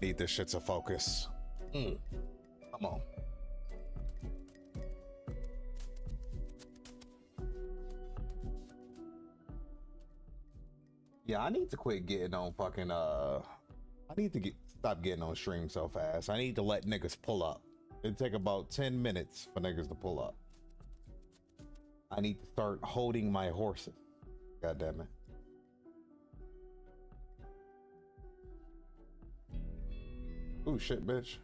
Need this shit to focus. Come on. Yeah, I need to quit getting on fucking I need to stop getting on stream so fast. I need to let niggas pull up. It'd take about 10 minutes for niggas to pull up. I need to start holding my horses. God damn it. Ooh, shit, bitch.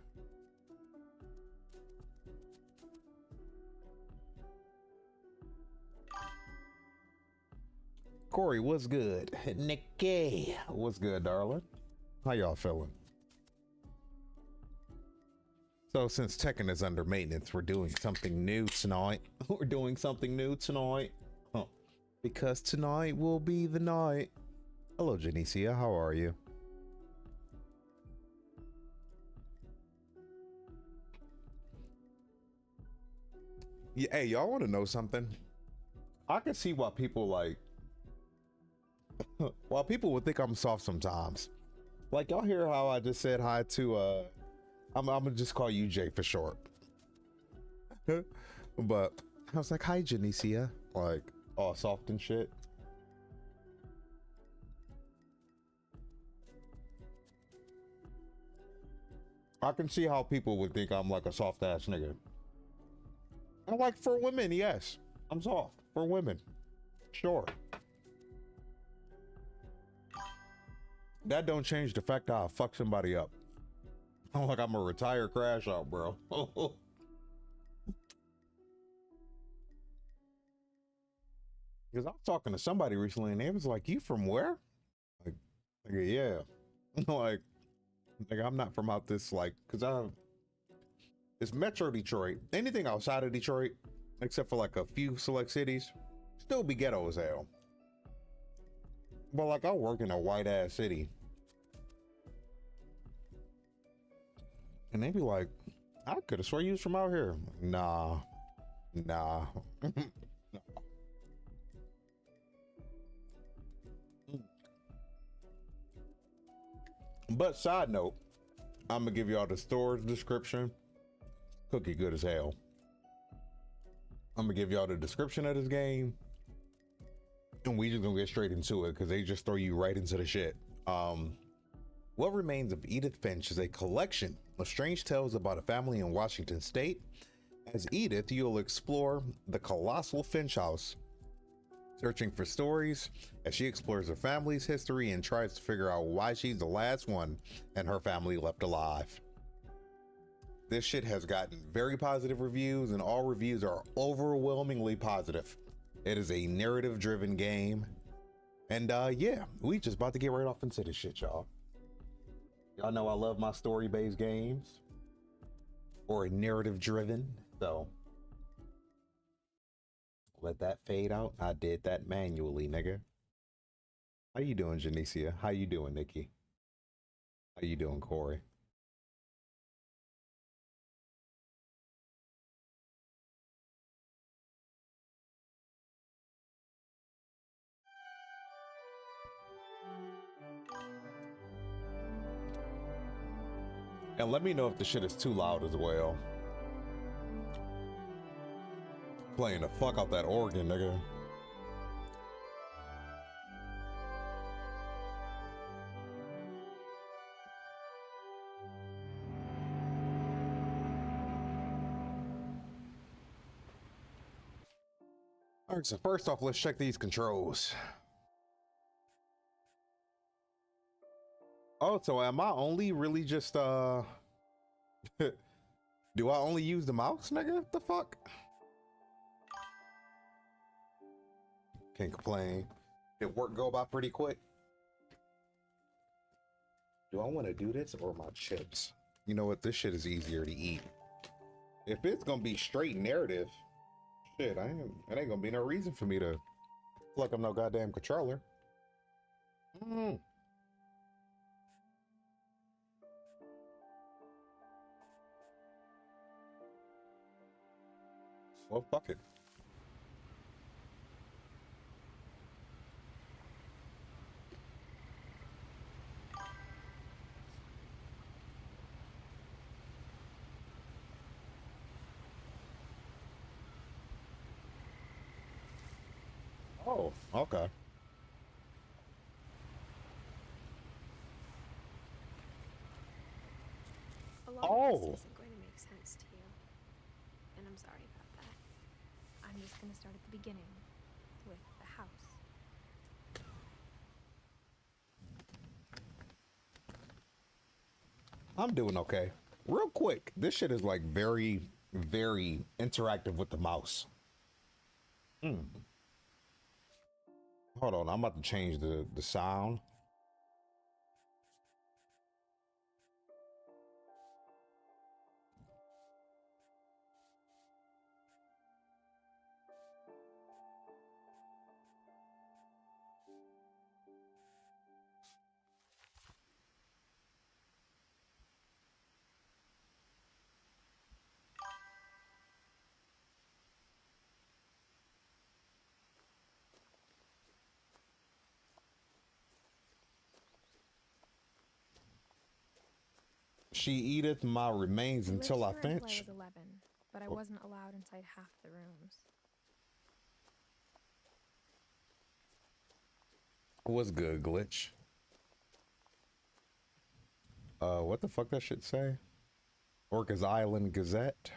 Corey, what's good? Nikki, what's good, darling? How y'all feeling? So since Tekken is under maintenance, we're doing something new tonight. We're doing something new tonight. Huh. Because tonight will be the night. Hello, Janicia. How are you? Yeah, hey, y'all want to know something? I can see why people like... While people would think I'm soft sometimes. Like, y'all hear how I just said hi to, I'm gonna just call you Jay for short. But I was like, hi, Janicia. Like, all soft and shit. I can see how people would think I'm like a soft ass nigga. And like, for women, yes. I'm soft. For women. Sure. That don't change the fact that I'll fuck somebody up. I'm like, I'm a retired crash out, bro. Because I was talking to somebody recently and they was like, you from where? Like, yeah. like I'm not from out this, like, because it's Metro Detroit. Anything outside of Detroit, except for like a few select cities, still be ghetto as hell. But like, I work in a white ass city. And they be like, I could have sworn you was from out here. Nah. Nah. But side note, I'm gonna give y'all the store's description. Cookie good as hell. I'm gonna give y'all the description of this game. And we just gonna get straight into it because they just throw you right into the shit. What Remains of Edith Finch is a collection of strange tales about a family in Washington state. As Edith, you'll explore the colossal Finch house, searching for stories as she explores her family's history and tries to figure out why she's the last one and her family left alive. This shit has gotten very positive reviews and all reviews are overwhelmingly positive. It is a narrative driven game. And yeah, we just about to get right off into this shit, y'all. Y'all know I love my story-based games or narrative driven. So let that fade out. I did that manually, nigga. How you doing, Janicia? How you doing, Nikki? How you doing, Corey? And let me know if the shit is too loud as well. Playing the fuck out that organ, nigga. All right, so first off, let's check these controls. Oh, so am I only really just, do I only use the mouse, nigga? What the fuck? Can't complain. Did work go by pretty quick? Do I want to do this or my chips? You know what? This shit is easier to eat. If it's gonna be straight narrative, shit, it ain't gonna be no reason for me to feel like I'm no goddamn controller. Well, fuck it. Oh, okay. A lot of this Oh, isn't going to make sense to you, and I'm sorry about that. I'm just going to start at the beginning, with the house. I'm doing okay. Real quick, this shit is like very, very interactive with the mouse. Hold on, I'm about to change the sound. She eateth my remains We lived until I here until I finish. was 11, but I wasn't allowed inside half the rooms. What's good, glitch? What the fuck that shit say? Orcas Island Gazette.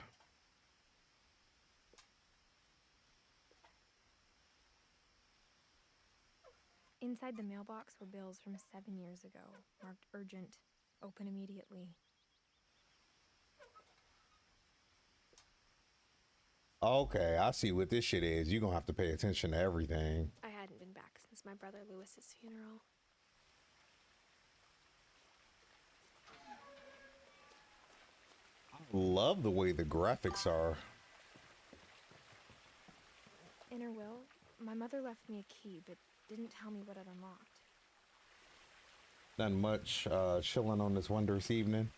Inside the mailbox were bills from 7 years ago, marked urgent, open immediately. Okay, I see what this shit is. You're gonna have to pay attention to everything. I hadn't been back since my brother Lewis's funeral. Love the way the graphics are. In her will, my mother left me a key, but didn't tell me what it unlocked. Not much, chilling on this wondrous evening.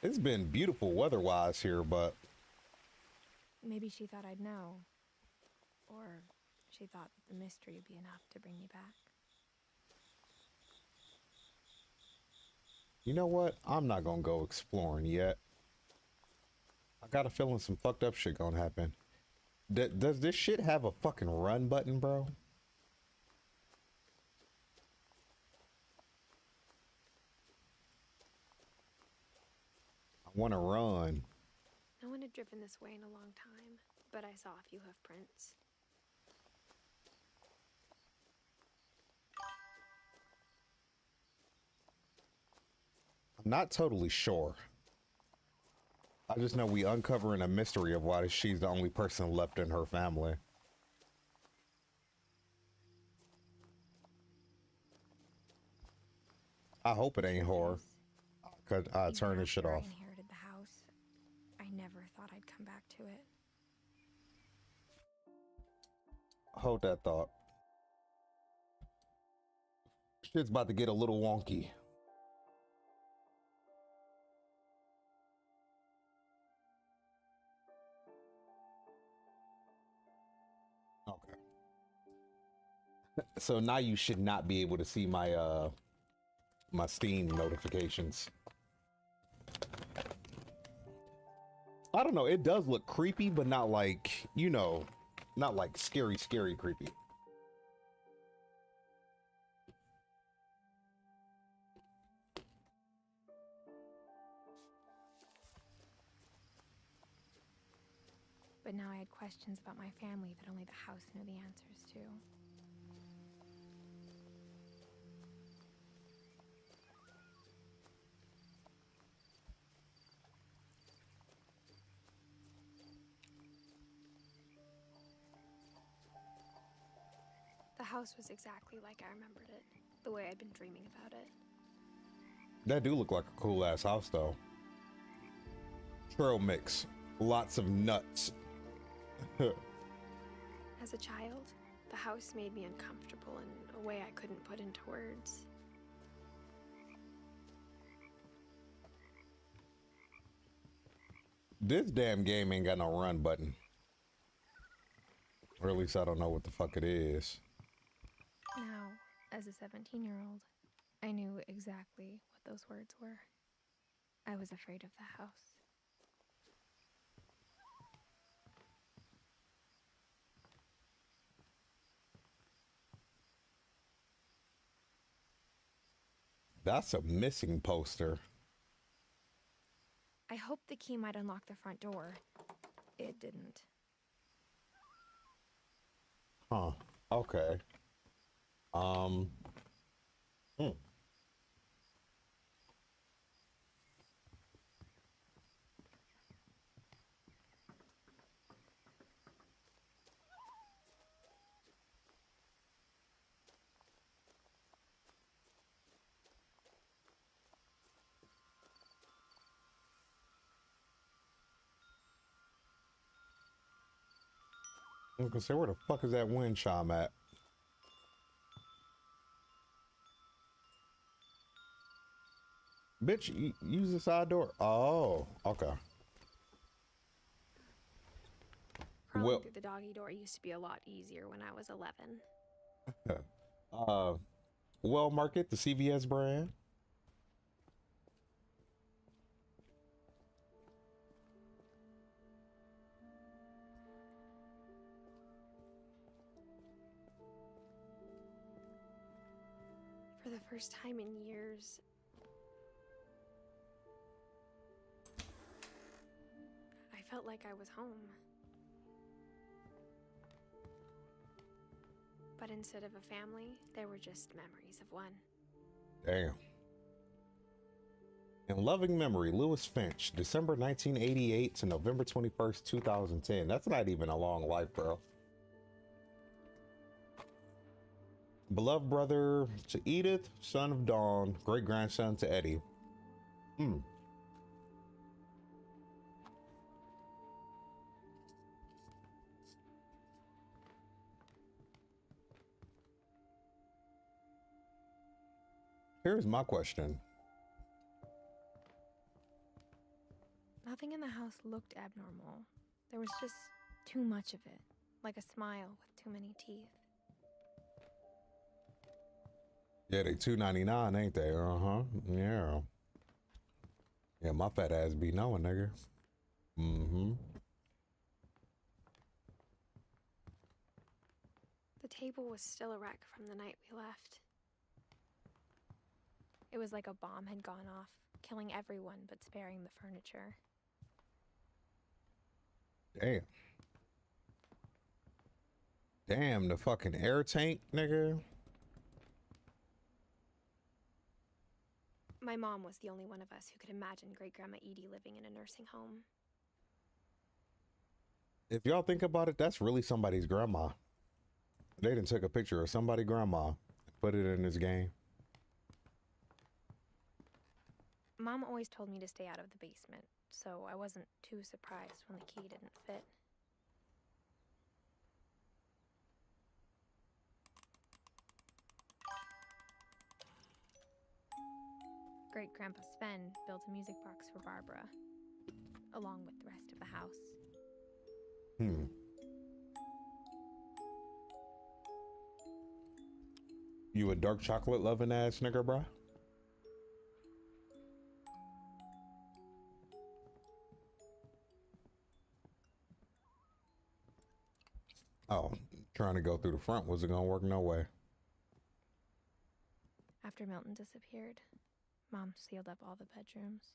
It's been beautiful weather-wise here, but Maybe she thought I'd know. Or she thought that the mystery would be enough to bring me back. you know what? I'm not gonna go exploring yet. I got a feeling some fucked up shit gonna happen. Does this shit have a fucking run button, bro? I wanna run. No one had driven this way in a long time, but I saw a few hoof prints. I'm not totally sure. I just know we uncovering a mystery of why she's the only person left in her family. I hope it ain't horror. Cause I Even turn this shit after I off. inherited the house, I never thought I'd come back to it. Hold that thought. Shit's about to get a little wonky. Okay. So now you should not be able to see my my Steam notifications. I don't know, it does look creepy, but not like, you know, not like scary creepy. But now I had questions about my family that only the house knew the answers to. The house was exactly like I remembered it, the way I'd been dreaming about it. That do look like a cool ass house though. Trail mix. Lots of nuts. As a child, the house made me uncomfortable in a way I couldn't put into words. This damn game ain't got no run button. Or at least I don't know what the fuck it is. Now, as a 17-year-old, I knew exactly what those words were. I was afraid of the house. That's a missing poster. I hoped the key might unlock the front door. It didn't. Huh. Okay. Um. hmm. I was gonna say, where the fuck is that wind chime at? Bitch, use the side door. Oh, okay. Crawling Well, through the doggy door used to be a lot easier when I was 11. uh, well, market the CVS brand. For the first time in years, I felt like I was home. But instead of a family, there were just memories of one. Damn. In loving memory, Lewis Finch, December 1988 to November 21st, 2010. That's not even a long life, bro. Beloved brother to Edith, son of Dawn, great grandson to Eddie. Hmm. Here's my question. Nothing in the house looked abnormal. There was just too much of it, like a smile with too many teeth. Yeah, they $2.99, ain't they? Uh-huh. Yeah. Yeah, my fat ass be knowing, nigga. Mm-hmm. The table was still a wreck from the night we left. It was like a bomb had gone off, killing everyone but sparing the furniture. Damn. Damn, the fucking air tank, nigga. My mom was the only one of us who could imagine Great Grandma Edie living in a nursing home. If y'all think about it, that's really somebody's grandma. They done took a picture of somebody's grandma, put it in this game. Mom always told me to stay out of the basement, so I wasn't too surprised when the key didn't fit. Great Grandpa Sven built a music box for Barbara, along with the rest of the house. Hmm. You a dark chocolate loving ass nigga, bruh? Oh, trying to go through the front wasn't gonna work no way. After Milton disappeared, Mom sealed up all the bedrooms.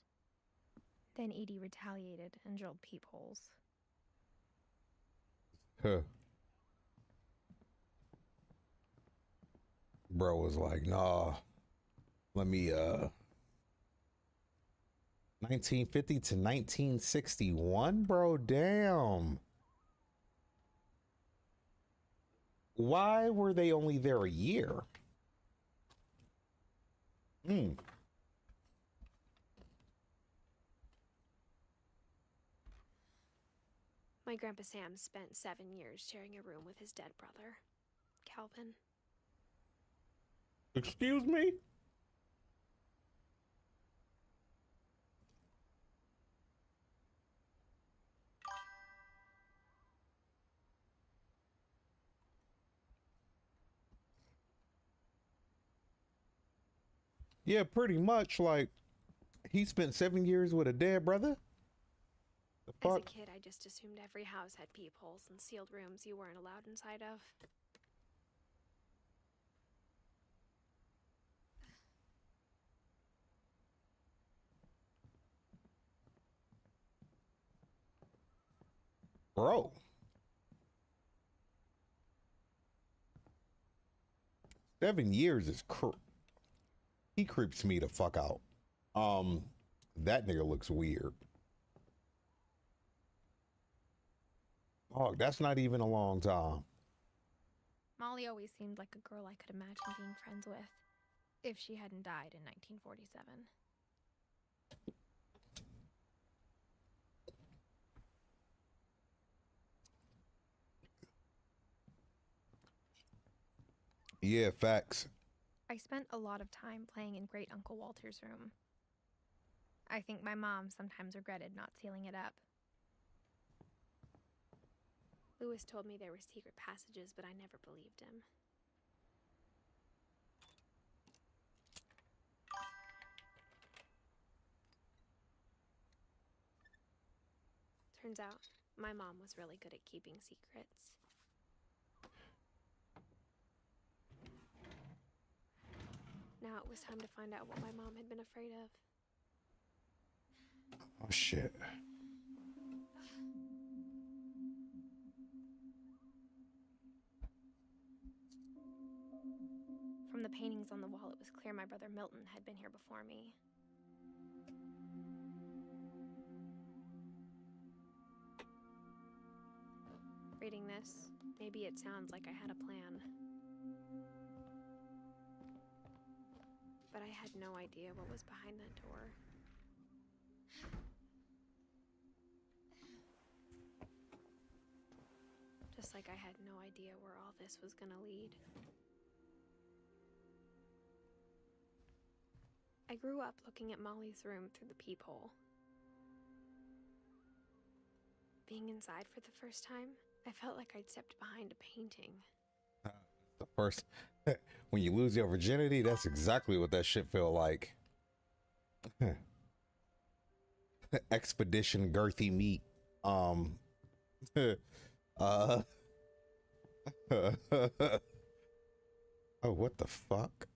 Then Edie retaliated and drilled peepholes. Huh. Bro was like, nah, let me 1950 to 1961, bro. Damn. Why were they only there a year? Hmm. My Grandpa Sam spent 7 years sharing a room with his dead brother, Calvin. Excuse me? Yeah, pretty much. Like, he spent 7 years with a dead brother? The As a fuck? kid, I just assumed every house had peepholes and sealed rooms you weren't allowed inside of. Bro. $7 years is he creeps me the fuck out. That nigga looks weird. Oh, that's not even a long time. Molly always seemed like a girl I could imagine being friends with, if she hadn't died in 1947. Yeah, facts. I spent a lot of time playing in Great Uncle Walter's room. I think my mom sometimes regretted not sealing it up. Lewis told me there were secret passages, but I never believed him. Turns out, my mom was really good at keeping secrets. Now it was time to find out what my mom had been afraid of. Oh, shit. From the paintings on the wall, it was clear my brother Milton had been here before me. Reading this, maybe it sounds like I had a plan. But I had no idea what was behind that door. Just like I had no idea where all this was gonna lead. I grew up looking at Molly's room through the peephole. Being inside for the first time, I felt like I'd stepped behind a painting. The first, when you lose your virginity, that's exactly what that shit feel like. Expedition girthy meat. Oh, what the fuck?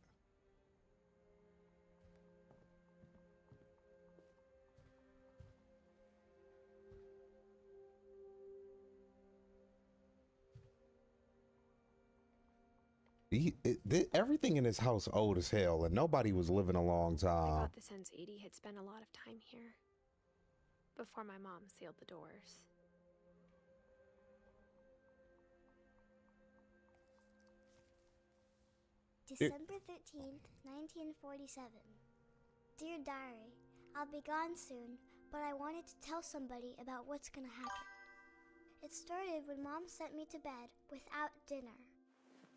Everything in his house old as hell, and nobody was living a long I time. got the sense Edie had spent a lot of time here before my mom sealed the doors. December 13th, 1947. Dear Diary, I'll be gone soon, but I wanted to tell somebody about what's gonna happen. It started when Mom sent me to bed without dinner.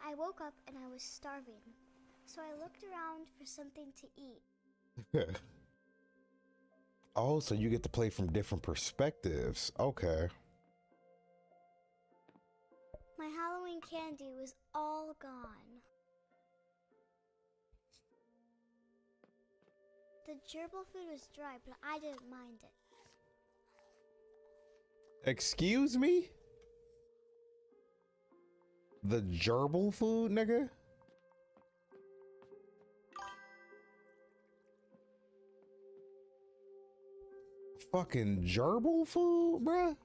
I woke up and I was starving, so I looked around for something to eat. Oh, so you get to play from different perspectives. Okay. My Halloween candy was all gone. The gerbil food was dry, but I didn't mind it. Excuse me? The gerbil food, nigga? Fucking gerbil food, bruh?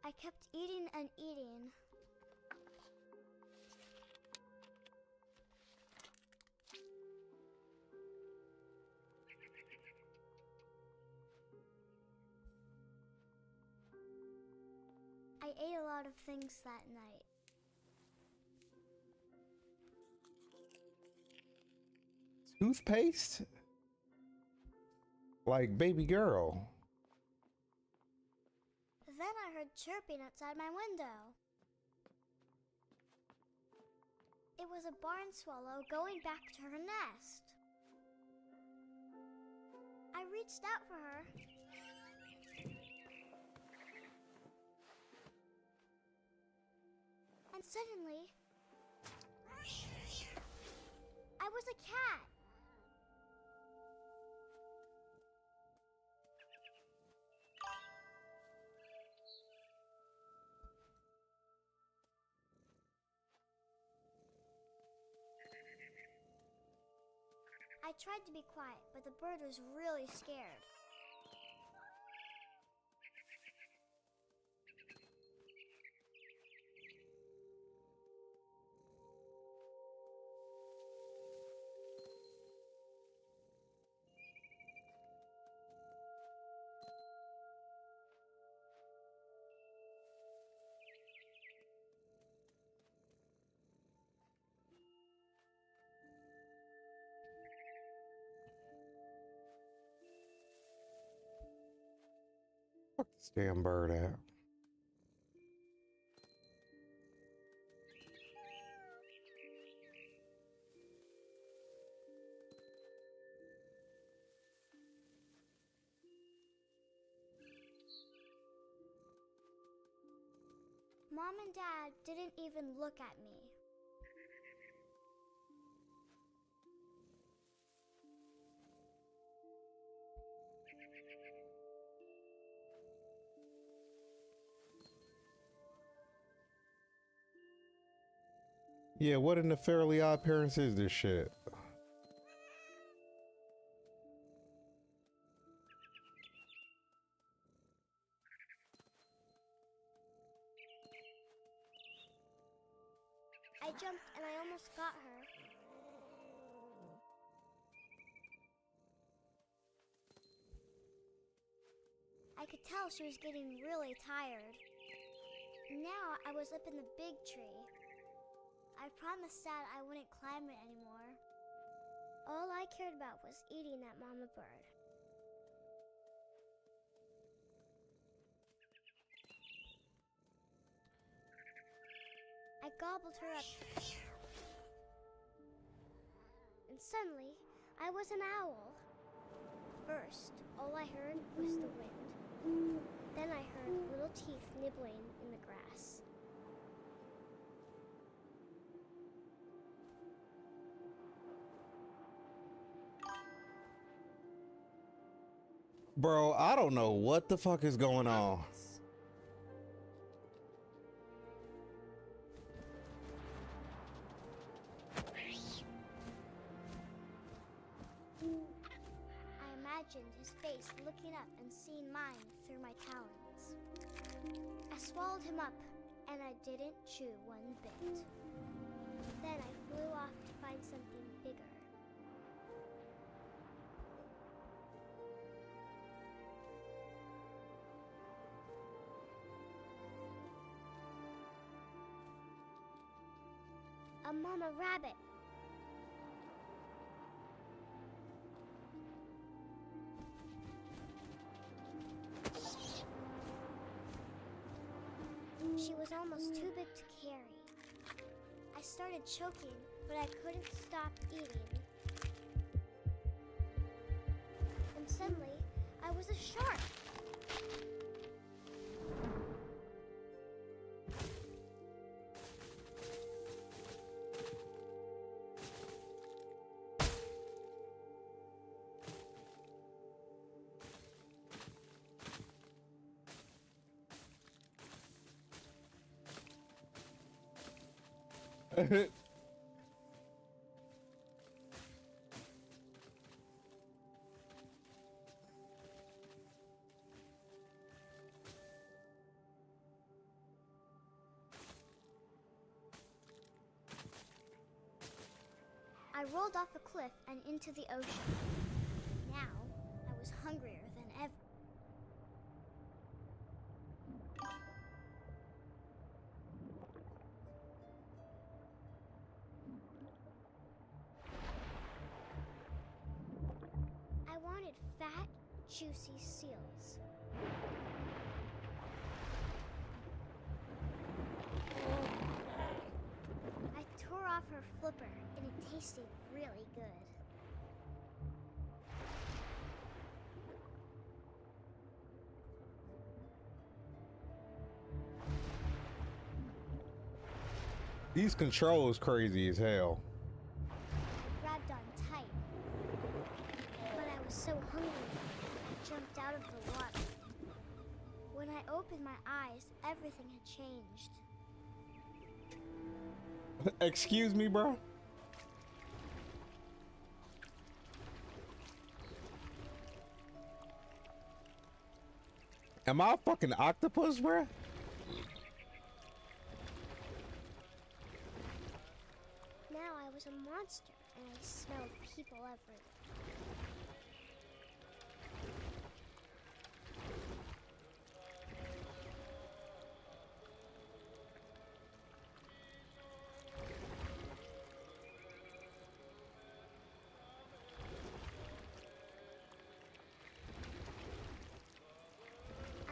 I kept eating and eating. I ate a lot of things that night. Toothpaste? Like baby girl. Then I heard chirping outside my window. It was a barn swallow going back to her nest. I reached out for her. And suddenly, I was a cat. tried to be quiet, but the bird was really scared. Fuck this damn bird at? Mom and Dad didn't even look at me. Yeah, what in the Fairly Odd Parents is this shit? I jumped and I almost got her. I could tell she was getting really tired. Now I was up in the big tree. I promised Dad I wouldn't climb it anymore. All I cared about was eating that mama bird. I gobbled her up. And suddenly, I was an owl. First, all I heard was the wind. Then I heard little teeth nibbling in the grass. Bro, I don't know what the fuck is going on. I imagined his face looking up and seeing mine through my talons. I swallowed him up, and I didn't chew one bit. Then I flew off to find something bigger. A mama rabbit. She was almost too big to carry. I started choking, but I couldn't stop eating. And suddenly, I was a shark. I rolled off a cliff and into the ocean. Now, I was hungrier than ever. I wanted fat, juicy seals. I tore off her flipper, and it tasted really good. These controls crazy as hell. I grabbed on tight, but I was so hungry, I jumped out of the water. When I opened my eyes, everything had changed. Excuse me, bro. Am I a fucking octopus, bruh? Now I was a monster, and I smelled people everywhere.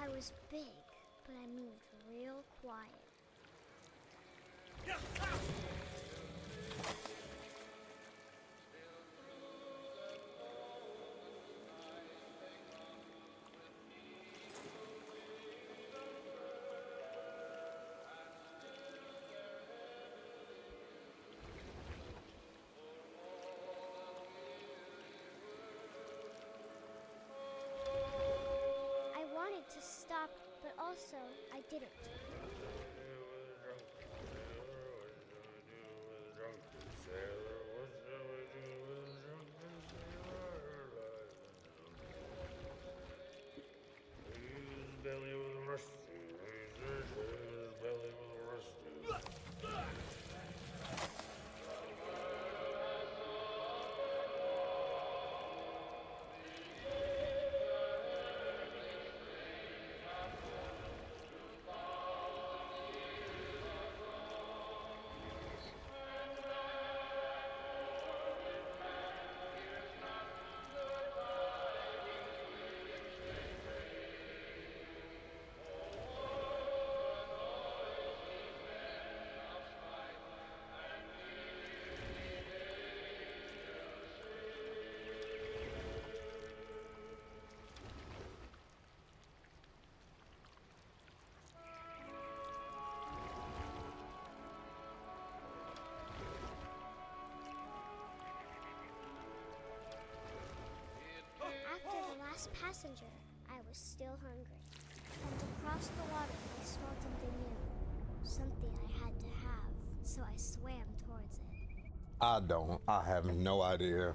I was big, but I moved real quiet. I wanted to stop, but also I didn't. After the last passenger, I was still hungry. And across the water, I smelled something new. Something I had to have, so I swam towards it. I don't. I have no idea.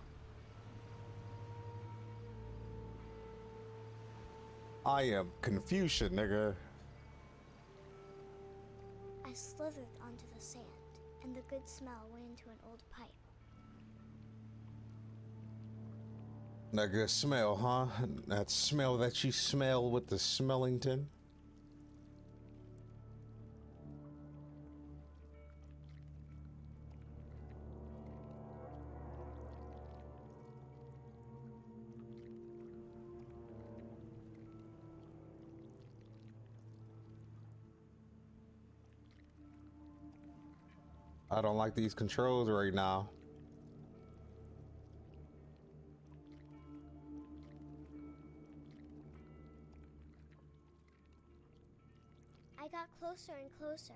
I am Confucian, nigga. I slithered onto the sand, and the good smell went into an old pipe. That good smell, huh? That smell that you smell with the Smellington. I don't like these controls right now. I got closer and closer.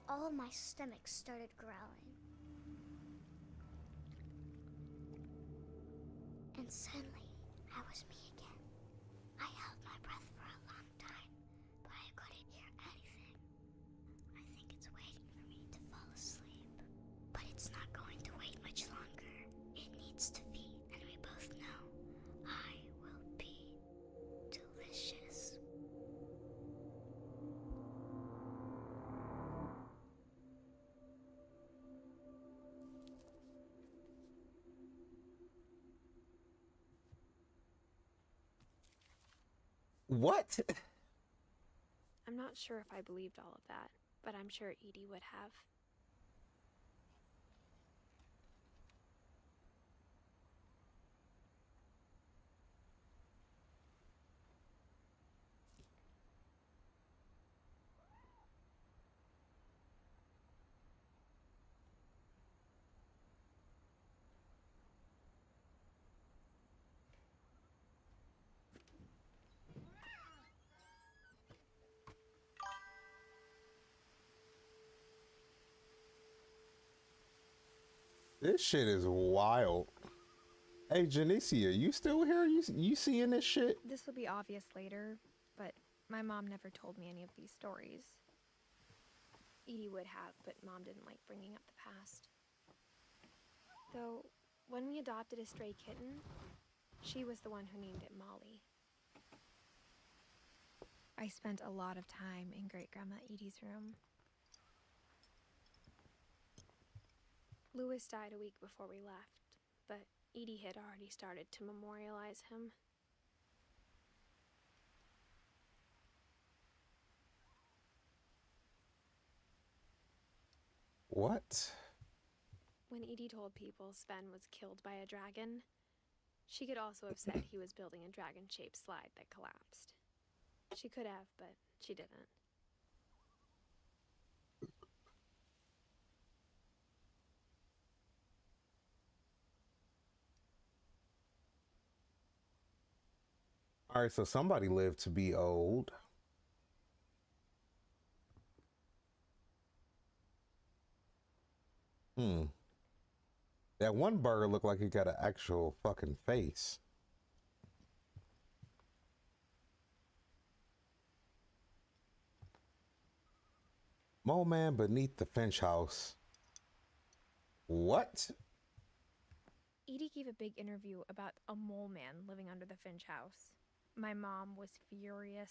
All of my stomach started growling. And suddenly, I was me again. I held my breath for a long time, but I couldn't hear anything. I think it's waiting for me to fall asleep. But it's not going to wait much longer. It needs to feed, and we both know I will be delicious. What? I'm not sure if I believed all of that, but I'm sure Edie would have. This shit is wild. Hey, Janicia, you still here? You seeing this shit? This will be obvious later, but my mom never told me any of these stories. Edie would have, but Mom didn't like bringing up the past. Though, when we adopted a stray kitten, she was the one who named it Molly. I spent a lot of time in Great-Grandma Edie's room. Louis died a week before we left, but Edie had already started to memorialize him. What? When Edie told people Sven was killed by a dragon, she could also have said he was building a dragon-shaped slide that collapsed. She could have, but she didn't. All right, so somebody lived to be old. That one burger looked like it got an actual fucking face. Mole man beneath the Finch house. What? Edie gave a big interview about a mole man living under the Finch house. My mom was furious.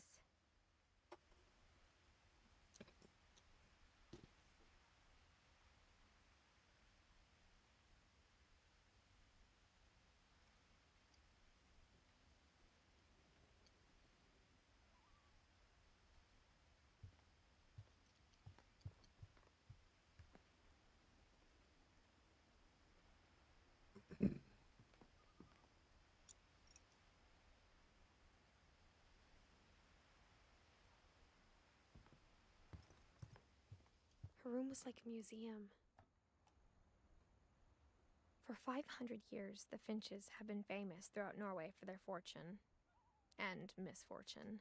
Her room was like a museum. For 500 years, the Finches have been famous throughout Norway for their fortune and misfortune.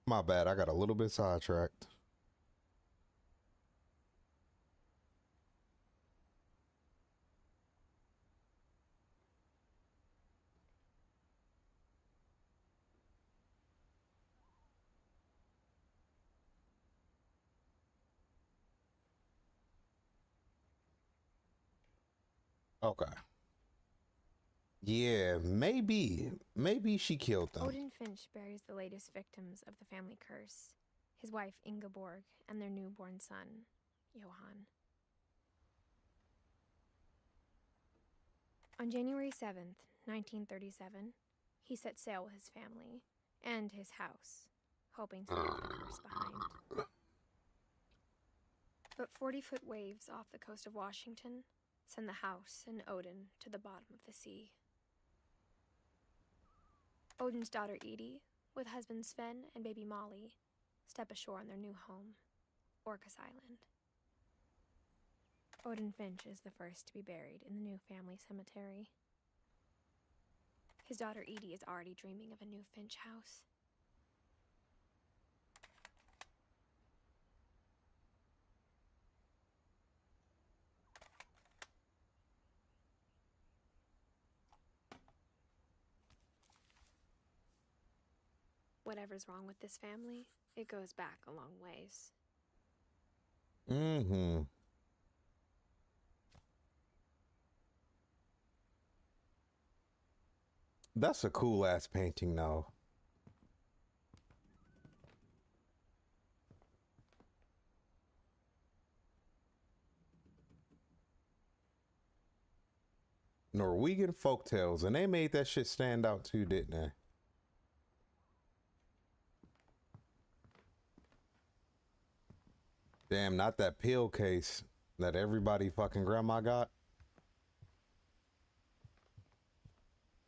My bad, I got a little bit sidetracked. Okay. Yeah, maybe she killed them. Odin Finch buries the latest victims of the family curse, his wife Ingeborg and their newborn son, Johann. On January 7th, 1937, he set sail with his family and his house, hoping to leave the curse behind. But 40-foot waves off the coast of Washington send the house and Odin to the bottom of the sea. Odin's daughter Edie, with husband Sven and baby Molly, step ashore on their new home, Orcas Island. Odin Finch is the first to be buried in the new family cemetery. His daughter Edie is already dreaming of a new Finch house. Whatever's wrong with this family, it goes back a long ways. Mm-hmm. That's a cool ass painting though. Norwegian folktales, and they made that shit stand out too, didn't they? Damn, not that pill case that everybody fucking grandma got.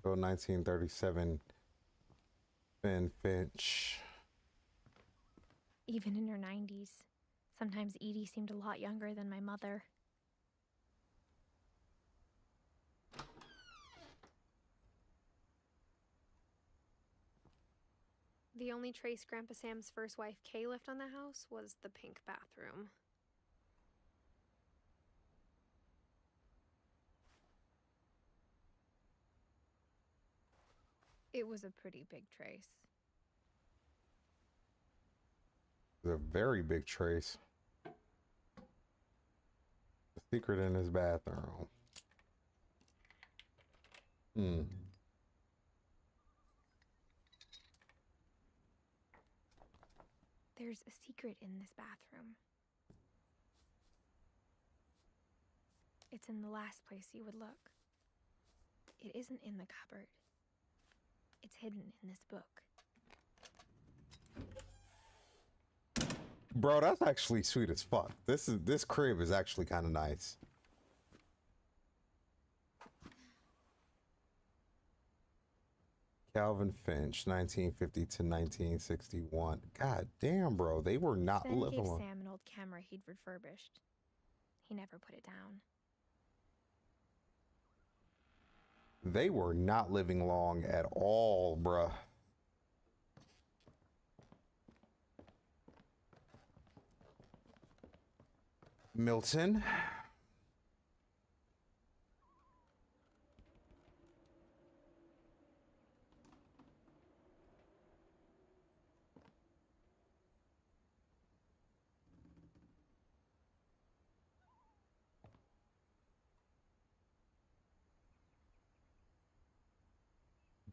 So 1937 Finn Finch. Even in her 90s, sometimes Edie seemed a lot younger than my mother. The only trace Grandpa Sam's first wife, Kay, left on the house was the pink bathroom. It was a pretty big trace. A very big trace. The secret in his bathroom. There's a secret in this bathroom. It's in the last place you would look. It isn't in the cupboard. It's hidden in this book. Bro, that's actually sweet as fuck. This crib is actually kind of nice. Calvin Finch, 1950 to 1961. God damn, bro, they were not Sven living gave long. Sam an old camera he'd refurbished. He never put it down. They were not living long at all, bruh. Milton.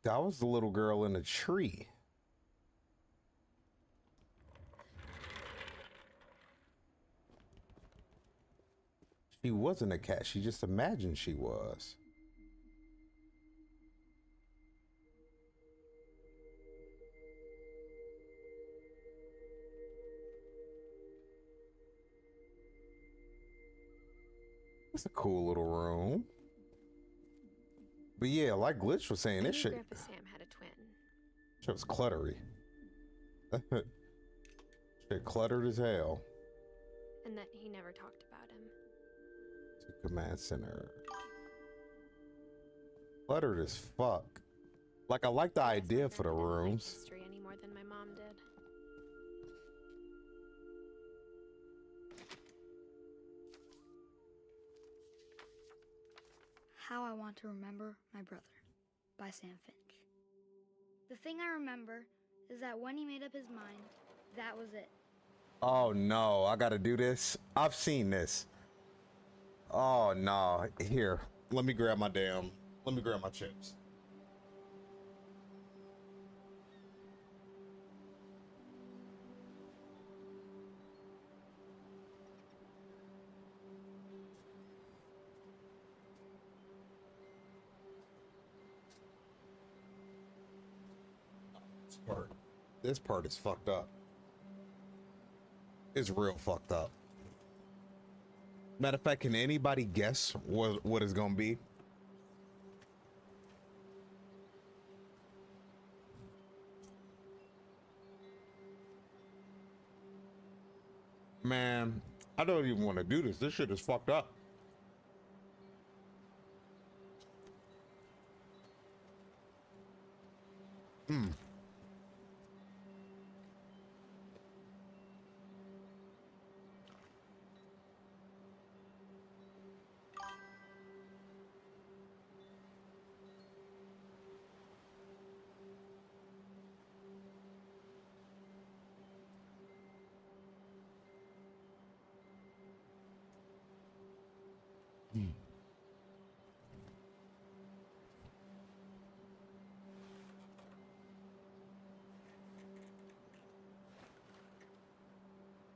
That was the little girl in the tree. She wasn't a cat. She just imagined she was. It's a cool little room. But yeah, like Glitch was saying, I this knew shit, Grandpa Sam had a twin. shit was cluttery. Shit cluttered as hell. And that he never talked about him. To command center. Cluttered as fuck. Like, I like the I guess my idea for the grandma didn't like rooms. history any more than my mom did. How I Want to Remember My Brother by Sam Finch. The thing I remember is that when he made up his mind, that was it. Oh no, I gotta do this. I've seen this. Oh no. Here, let me grab my chips. This part is fucked up. It's real fucked up. Matter of fact, can anybody guess what it's gonna be? Man, I don't even want to do this. This shit is fucked up.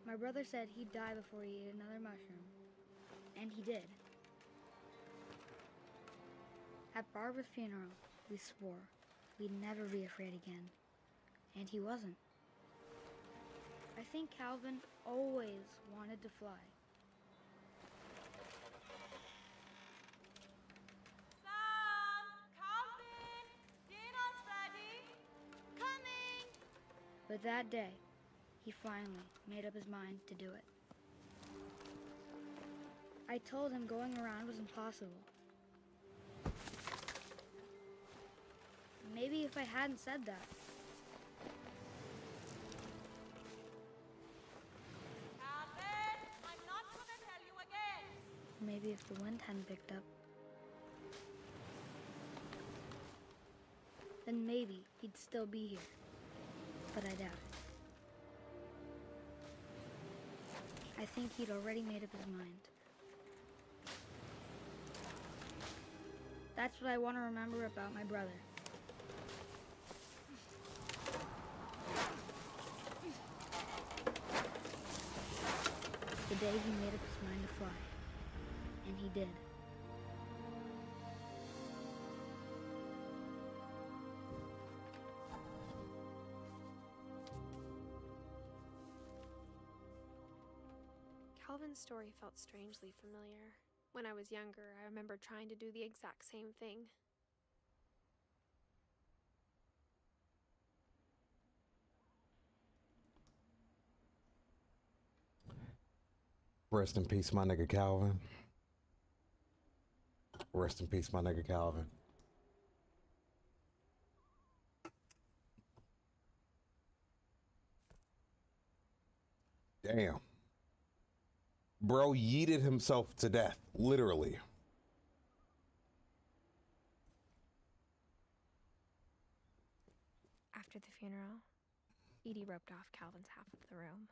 My brother said he'd die before he ate another mushroom. And he did. At Barbara's funeral, we swore we'd never be afraid again. And he wasn't. I think Calvin always wanted to fly. Sam! Calvin! Dinner's ready! Coming! But that day, he finally made up his mind to do it. I told him going around was impossible. Maybe if I hadn't said that, Maybe if the wind hadn't picked up, then maybe he'd still be here. But I doubt it. I think he'd already made up his mind. That's what I want to remember about my brother. The day he made up his mind to fly. And he did. Calvin's story felt strangely familiar. When I was younger, I remember trying to do the exact same thing. Rest in peace, my nigga Calvin. Rest in peace, my nigga Calvin. Damn. Bro yeeted himself to death, literally. After the funeral, Edie roped off Calvin's half of the room.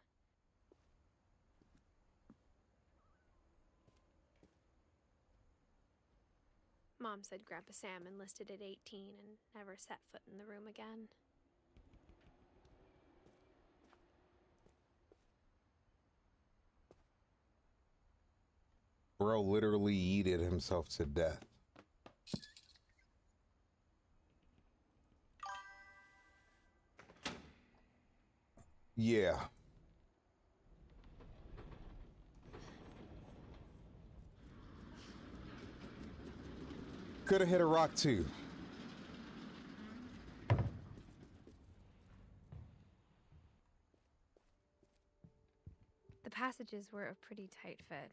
Mom said Grandpa Sam enlisted at 18 and never set foot in the room again. Bro literally yeeted himself to death. Yeah. Could have hit a rock too. The passages were a pretty tight fit.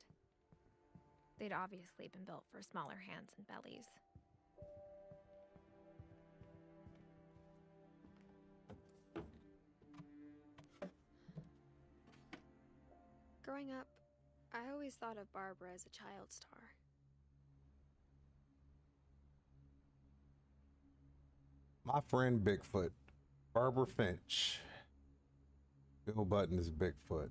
They'd obviously been built for smaller hands and bellies. Growing up, I always thought of Barbara as a child star. My friend Bigfoot, Barbara Finch. Bill Button is Bigfoot.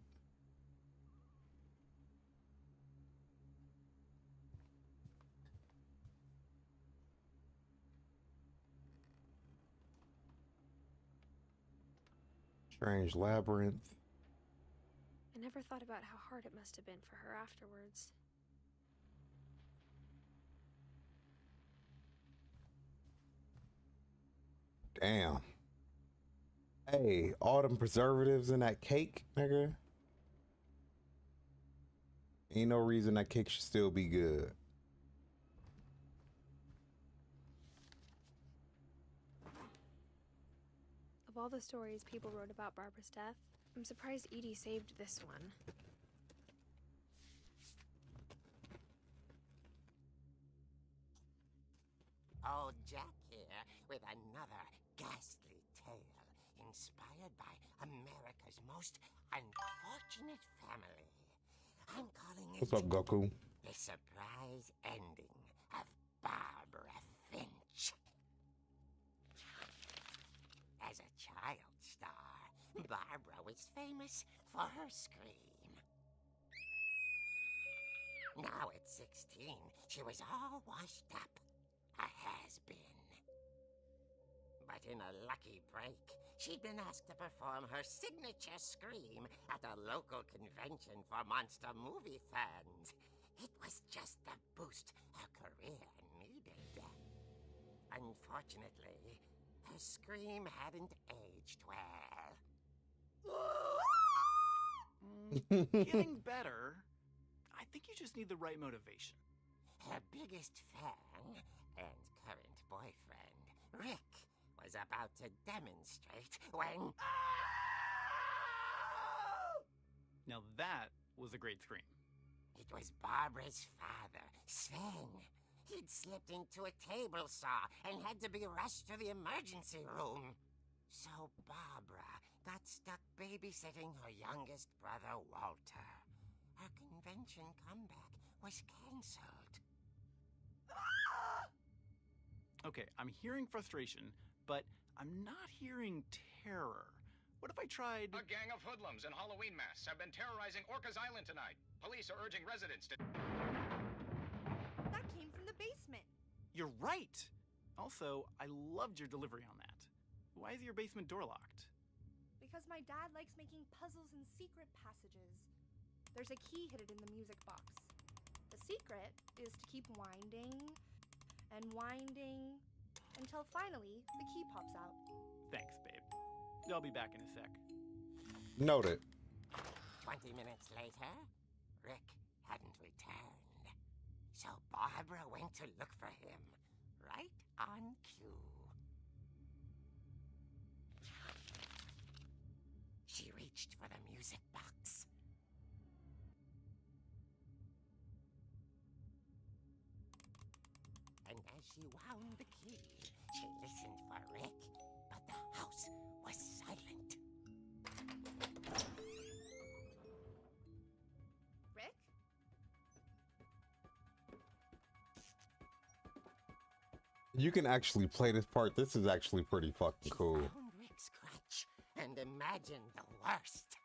Strange Labyrinth. I never thought about how hard it must have been for her afterwards. Damn. Hey, all them preservatives in that cake, nigga. Ain't no reason that cake should still be good. Of all the stories people wrote about Barbara's death, I'm surprised Edie saved this one. Old Jack here with another ghastly tale inspired by America's most unfortunate family. I'm calling it What's up, Goku? The Surprise Ending of Barbara Finch. As a child star, Barbara was famous for her scream. Now at 16, she was all washed up. A has-been. But in a lucky break, she'd been asked to perform her signature scream at a local convention for monster movie fans. It was just the boost her career needed. Unfortunately, her scream hadn't aged well. Getting better. I think you just need the right motivation. Her biggest fan and current boyfriend, Rick, was about to demonstrate when... Now that was a great scream. It was Barbara's father, Sven. He'd slipped into a table saw and had to be rushed to the emergency room. So Barbara got stuck babysitting her youngest brother, Walter. Her convention comeback was cancelled. Okay, I'm hearing frustration, but I'm not hearing terror. What if I tried... A gang of hoodlums in Halloween masks have been terrorizing Orcas Island tonight. Police are urging residents to... That came from the basement. You're right! Also, I loved your delivery on that. Why is your basement door locked? Because my dad likes making puzzles and secret passages. There's a key hidden in the music box. The secret is to keep winding and winding until finally the key pops out. Thanks, babe. I'll be back in a sec. Noted. 20 minutes later, Rick hadn't returned. So Barbara went to look for him, right on cue. She reached for the music box. And as she wound the key, she listened for Rick, but the house was silent. Rick? You can actually play this part. This is actually pretty fucking She cool. found Rick's crutch and imagined the worst.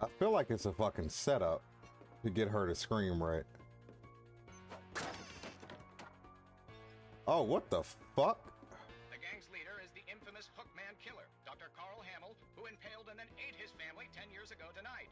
I feel like it's a fucking setup to get her to scream right. Oh, what the fuck? The gang's leader is the infamous Hookman killer, Dr. Carl Hamill, who impaled and then ate his family 10 years ago tonight.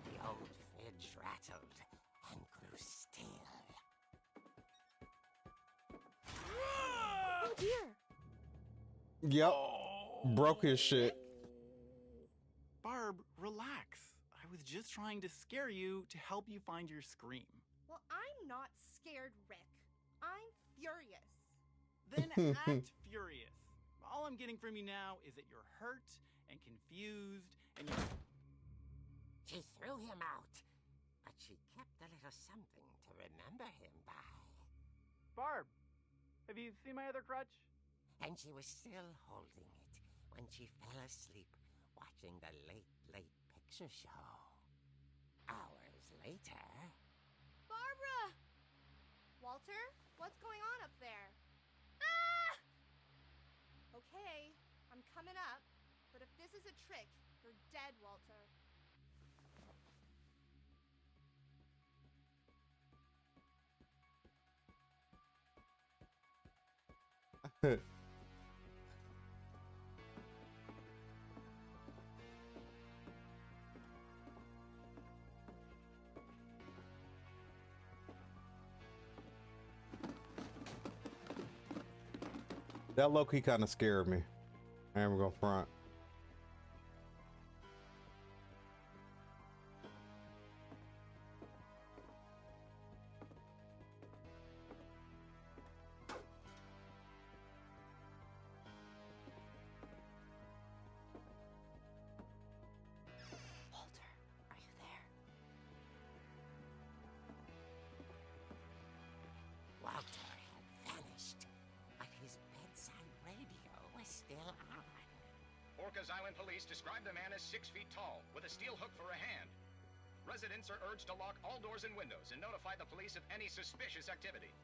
The old fridge rattled and grew still. Oh dear! Yep. Broke his shit. Barb, relax. I was just trying to scare you to help you find your scream. Well, I'm not scared, Rick. I'm furious. Then act furious. All I'm getting from you now is that you're hurt and confused and you're... She threw him out, but she kept a little something to remember him by. Barb, have you seen my other crutch? And she was still holding it when she fell asleep watching the Late Late Picture Show. Hours later... Barbara! Walter, what's going on up there? Ah! Okay, I'm coming up, but if this is a trick, you're dead, Walter. That low-key kind of scared me. I am gonna front. Walter, are you there? Walter had vanished, but his bedside radio was still on. Orcas Island police describe the man as 6 feet tall, with a steel hook for a hand. Residents are urged to lock all doors and windows and notify the police of any suspicious activity.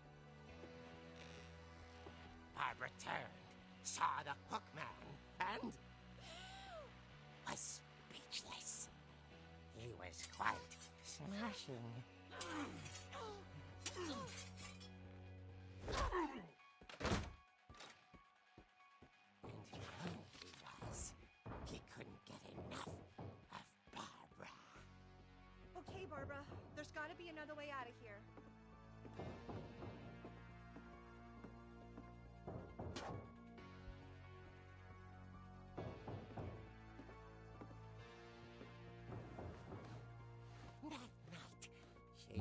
Barbara turned, saw the hook man, and was speechless. He was quite smashing. And here he was. He couldn't get enough of Barbara. Okay, Barbara, there's gotta be another way out of here.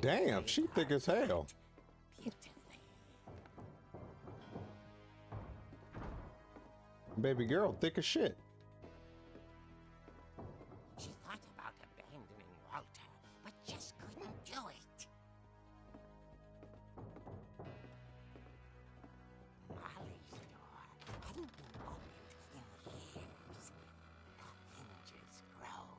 Damn, she thick as hell. Beautifully. Baby girl, thick as shit. She thought about abandoning Walter, but just couldn't do it. Molly's door hadn't been opened in years. The hinges groan.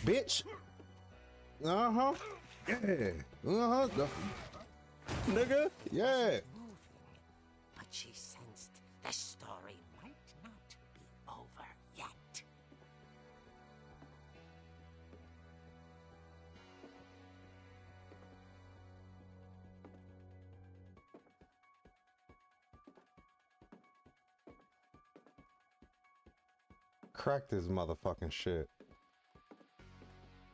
Bitch. Uh-huh. Yeah. Uh-huh. Nigga. Yeah. Moving, but she sensed the story might not be over yet. Crack this motherfucking shit.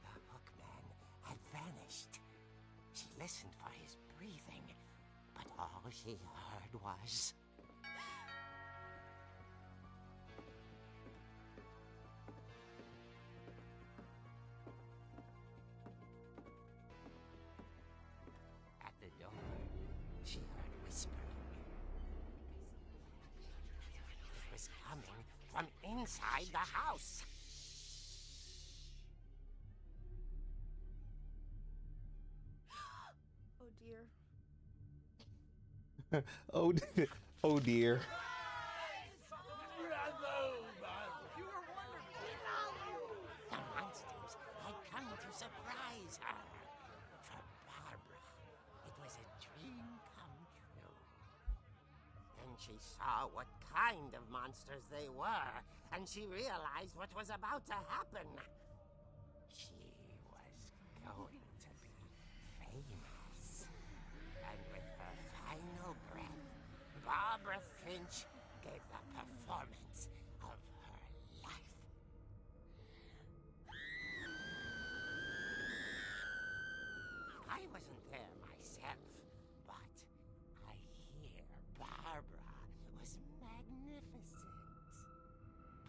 The hookman had vanished. She listened for his breathing, but all she heard was... At the door, she heard whispering. It was coming from inside the house. Oh dear. Oh, oh dear. The monsters had come to surprise her. For Barbara, it was a dream come true. Then she saw what kind of monsters they were, and she realized what was about to happen. She was going to be famous. And with her final breath, Barbara Finch gave the performance of her life. I wasn't there myself, but I hear Barbara was magnificent.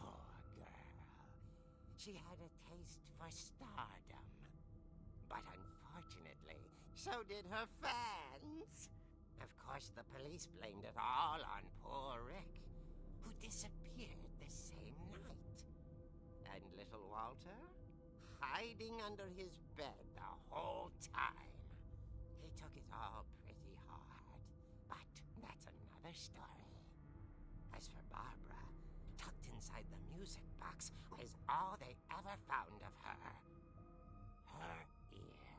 Poor girl. She had a taste for stardom. But unfortunately, so did her fans. Of course, the police blamed it all on poor Rick, who disappeared the same night. And little Walter? Hiding under his bed the whole time. He took it all pretty hard, but that's another story. As for Barbara, tucked inside the music box was all they ever found of her. Her ear.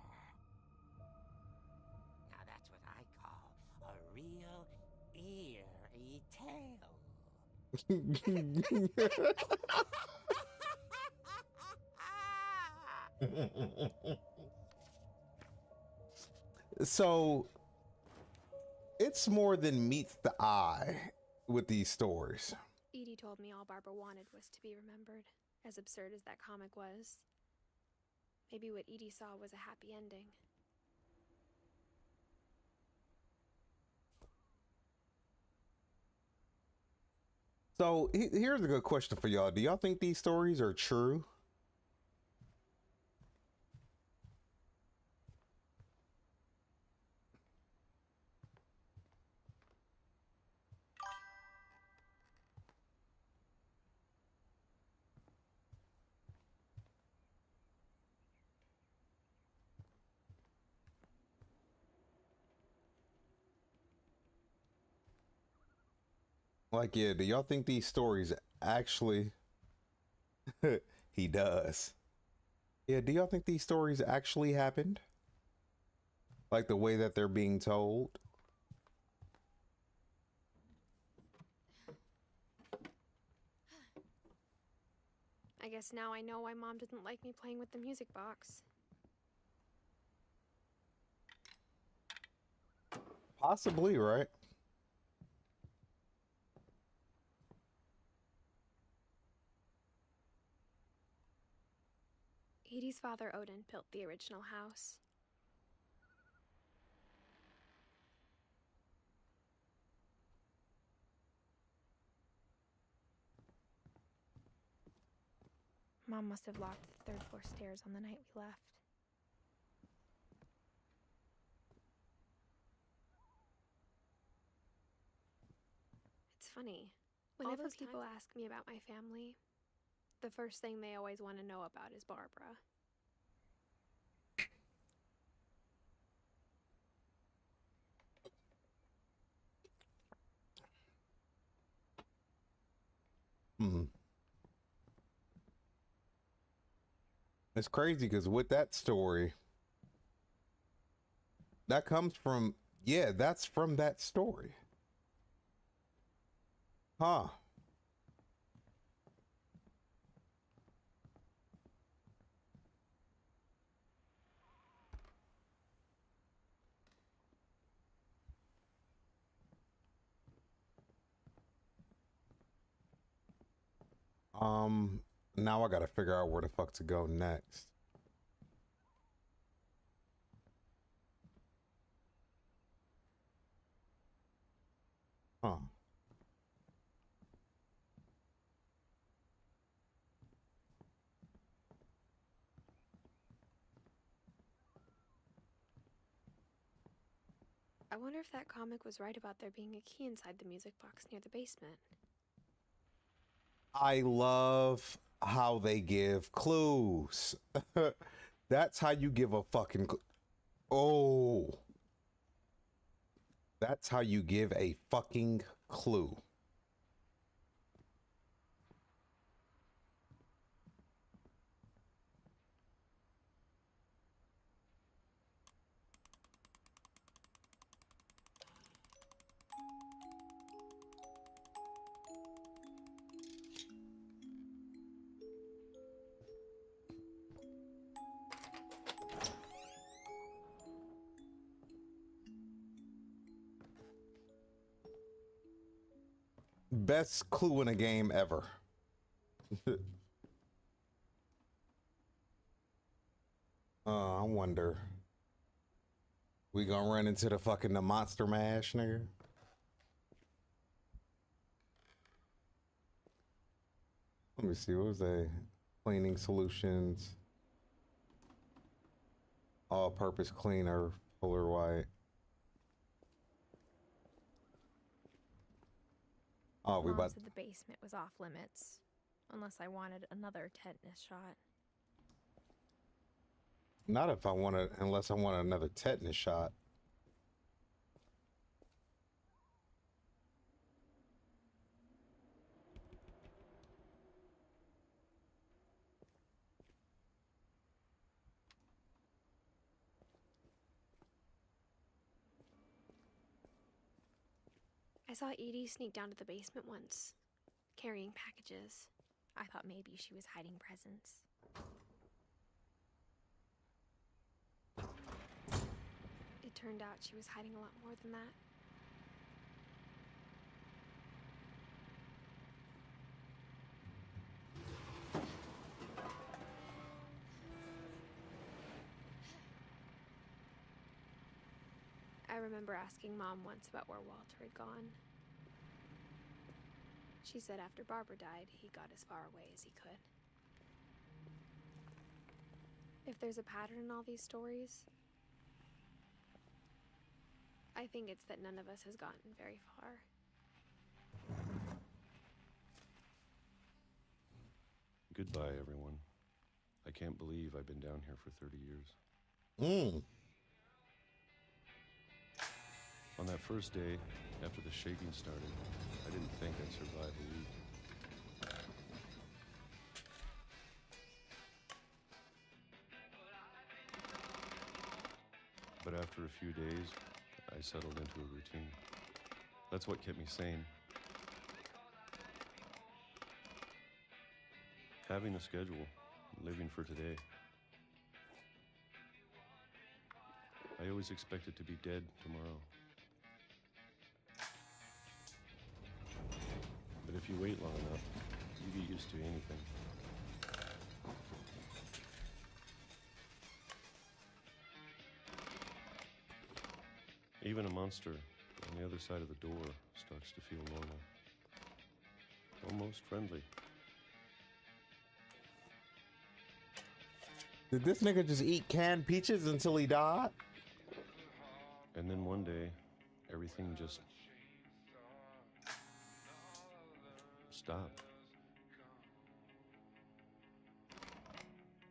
Now that's what I call a real eerie tale. So it's more than meets the eye with these stories. Edie told me all Barbara wanted was to be remembered, as absurd as that comic was. Maybe what Edie saw was a happy ending. So here's a good question for y'all. Do y'all think these stories are true? Like, yeah, do y'all think these stories actually... He does. Yeah, do y'all think these stories actually happened? Like the way that they're being told? I guess now I know why Mom didn't like me playing with the music box. Possibly, right? Edie's father, Odin, built the original house. Mom must have locked the third floor stairs on the night we left. It's funny. Whenever people ask me about my family, the first thing they always want to know about is Barbara. It's crazy because with that story, that comes from, yeah, that's from that story. Huh. Now I gotta figure out where the fuck to go next. Huh. I wonder if that comic was right about there being a key inside the music box near the basement. I love how they give clues. That's how you give a fucking oh. That's how you give a fucking clue. Best clue in a game ever. I wonder. We gonna run into the monster mash, nigga? Let me see, what was that? Cleaning solutions. All-purpose cleaner, polar white. Oh, we Mom about said the basement was off limits, unless I wanted another tetanus shot. not if I want to, unless I want another tetanus shot. I saw Edie sneak down to the basement once, carrying packages. I thought maybe she was hiding presents. It turned out she was hiding a lot more than that. I remember asking Mom once about where Walter had gone. She said after Barbara died, he got as far away as he could. If there's a pattern in all these stories, I think it's that none of us has gotten very far. Goodbye, everyone. I can't believe I've been down here for 30 years. On that first day, after the shaking started, I didn't think I'd survive a week. But after a few days, I settled into a routine. That's what kept me sane. Having a schedule, living for today. I always expected to be dead tomorrow. But if you wait long enough, you get used to anything. Even a monster on the other side of the door starts to feel normal. Almost friendly. Did this nigga just eat canned peaches until he died? And then one day, everything just stopped.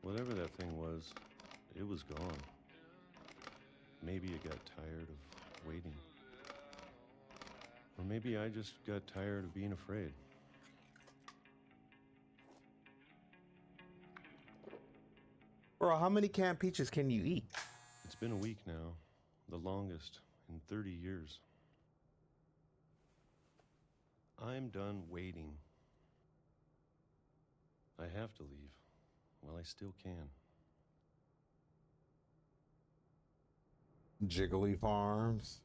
Whatever that thing was, it was gone. Maybe it got tired of waiting. Or maybe I just got tired of being afraid. Bro, how many canned peaches can you eat? It's been a week now, the longest in 30 years. I'm done waiting. I have to leave while I still can. Jiggly Farms.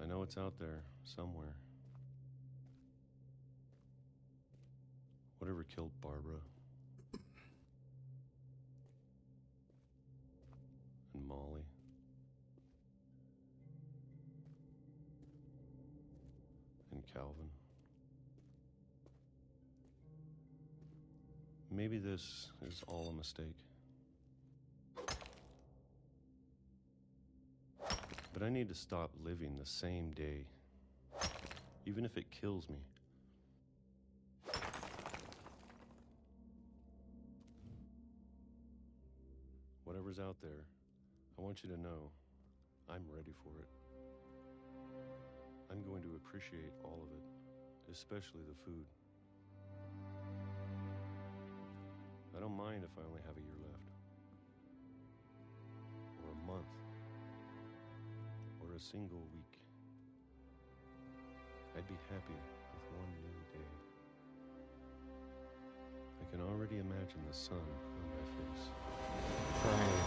I know it's out there, somewhere. Whatever killed Barbara and Molly. And Calvin. Maybe this is all a mistake. But I need to stop living the same day, even if it kills me. Whatever's out there, I want you to know I'm ready for it. I'm going to appreciate all of it, especially the food. I don't mind if I only have a year left, or a month, or a single week. I'd be happy with one new day. I can already imagine the sun on my face. Right.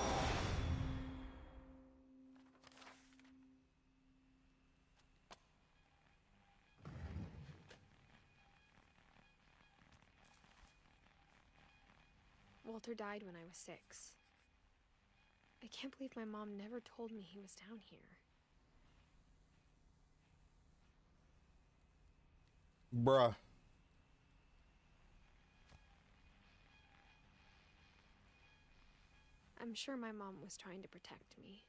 Walter died when I was 6. I can't believe my mom never told me he was down here. Bruh. I'm sure my mom was trying to protect me.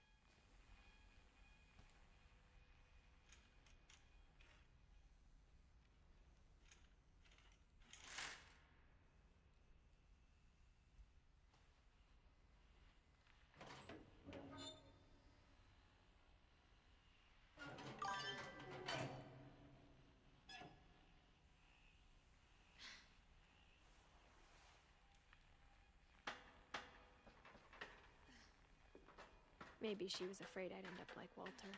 Maybe she was afraid I'd end up like Walter.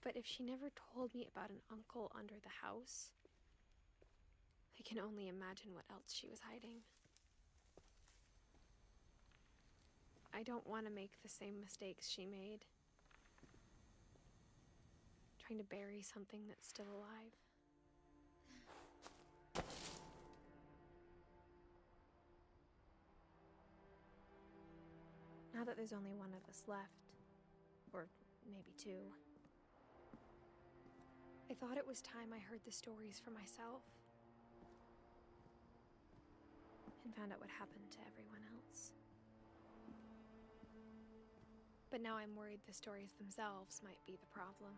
But if she never told me about an uncle under the house, I can only imagine what else she was hiding. I don't want to make the same mistakes she made. Trying to bury something that's still alive. Now that there's only one of us left, or maybe 2, I thought it was time I heard the stories for myself and found out what happened to everyone else. But now I'm worried the stories themselves might be the problem.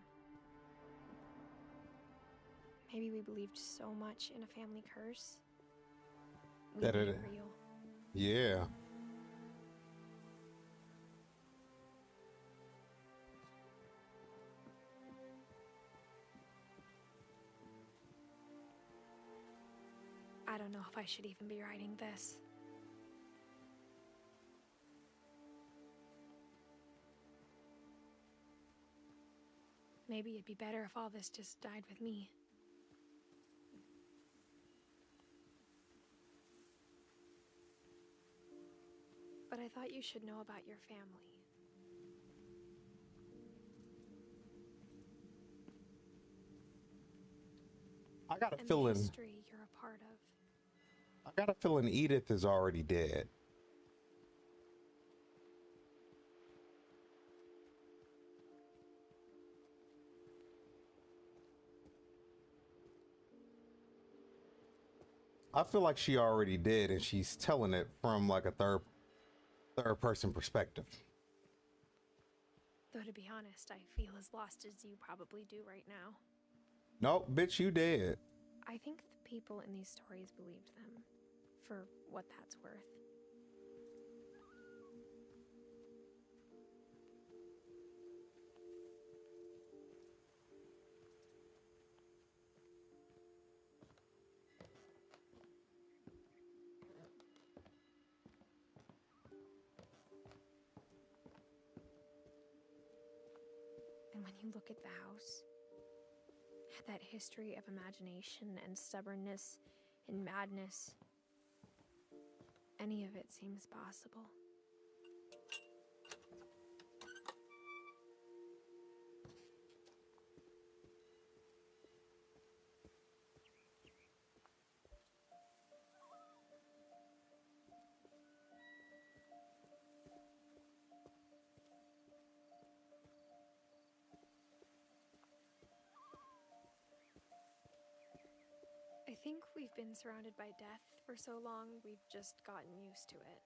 Maybe we believed so much in a family curse. We That made it- it real. Yeah. I don't know if I should even be writing this. Maybe it'd be better if all this just died with me. But But I thought you should know about your family. I got a And the feeling. history you're a part of. I got a feeling Edith is already dead. I feel like she already did, and she's telling it from like a third person perspective. Though to be honest, I feel as lost as you probably do right now. Nope, bitch, you dead. I think the people in these stories believed them, for what that's worth. And when you look at the house, that history of imagination and stubbornness and madness, any of it seems possible. I think we've been surrounded by death for so long, we've just gotten used to it.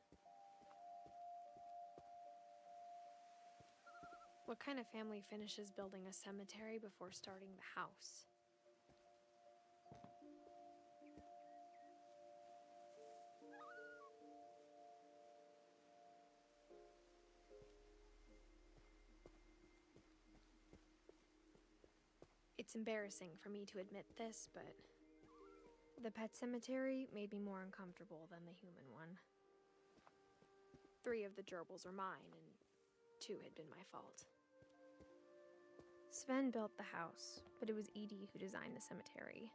What kind of family finishes building a cemetery before starting the house? It's embarrassing for me to admit this, but the pet cemetery made me more uncomfortable than the human one. 3 of the gerbils were mine, and 2 had been my fault. Sven built the house, but it was Edie who designed the cemetery.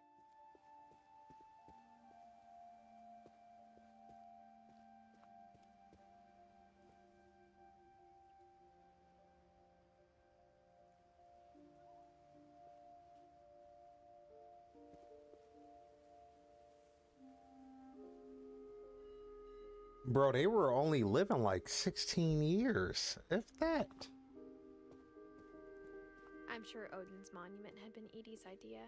Bro, they were only living like 16 years, if that. I'm sure Odin's monument had been Edie's idea.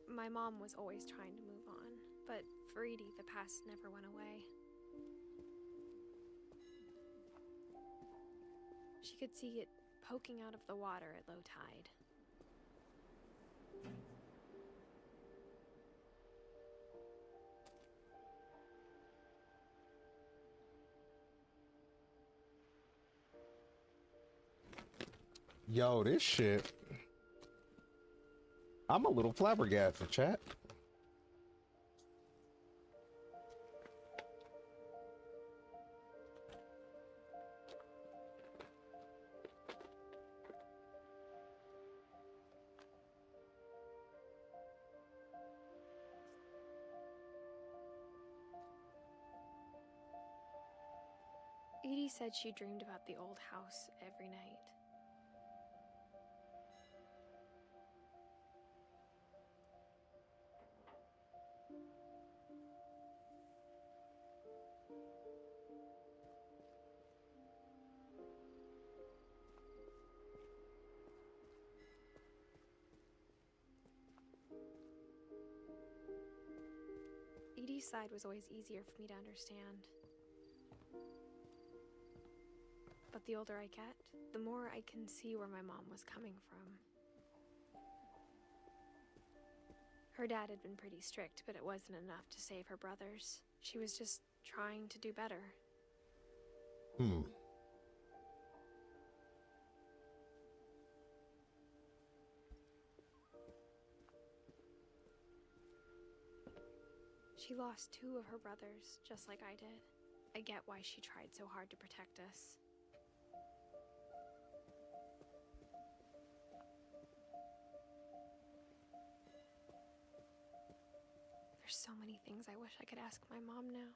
My mom was always trying to move on, but for Edie, the past never went away. She could see it poking out of the water at low tide. Yo, this shit. I'm a little flabbergasted, chat. Edie said she dreamed about the old house every night. Edie's side was always easier for me to understand. But the older I get, the more I can see where my mom was coming from. Her dad had been pretty strict, but it wasn't enough to save her brothers. She was just trying to do better. She lost 2 of her brothers, just like I did. I get why she tried so hard to protect us. There's so many things I wish I could ask my mom now.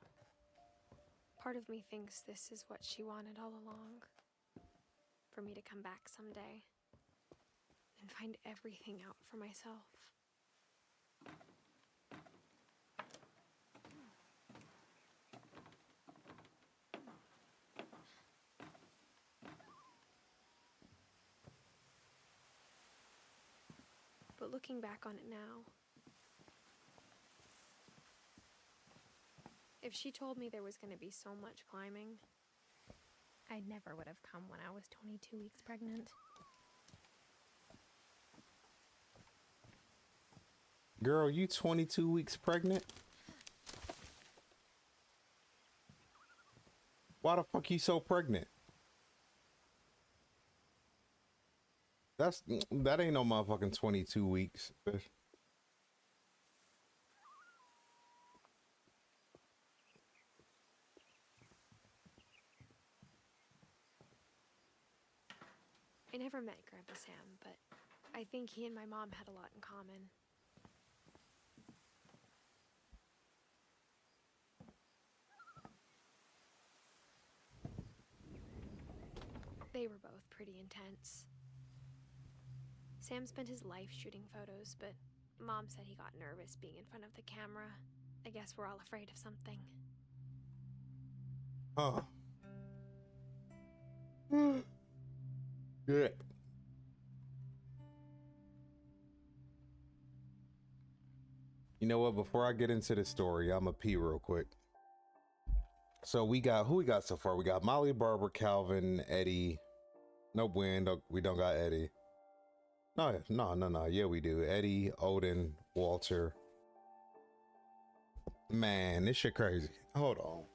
Part of me thinks this is what she wanted all along. For me to come back someday and find everything out for myself. But looking back on it now, if she told me there was going to be so much climbing, I never would have come when I was 22 weeks pregnant. Girl, you 22 weeks pregnant? Why the fuck you so pregnant? That ain't no motherfucking 22 weeks. Bitch. I never met Grandpa Sam, but I think he and my mom had a lot in common. They were both pretty intense. Sam spent his life shooting photos, but Mom said he got nervous being in front of the camera. I guess we're all afraid of something. Huh. Good. You know what? Before I get into the story, I'ma pee real quick. So we got who we got so far? We got Molly, Barbara, Calvin, Eddie. Nope, we don't got Eddie. No. Yeah, we do. Eddie, Odin, Walter. Man, this shit crazy. Hold on.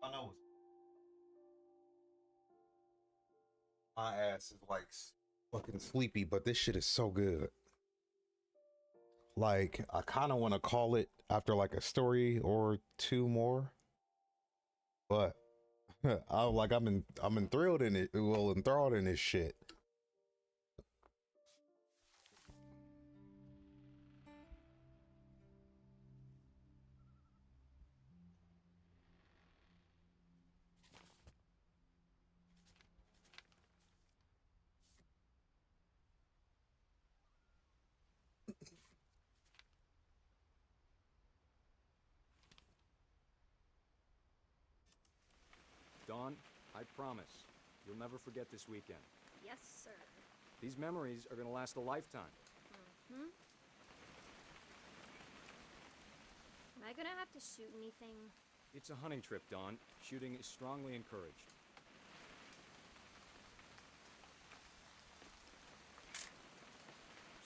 I know my ass is like fucking sleepy, but this shit is so good. Like, I kind of want to call it after like a story or two more, but I'm enthralled in it. Well, enthralled in this shit. Dawn, I promise, you'll never forget this weekend. Yes, sir. These memories are gonna last a lifetime. Hmm? Am I gonna have to shoot anything? It's a hunting trip, Dawn. Shooting is strongly encouraged.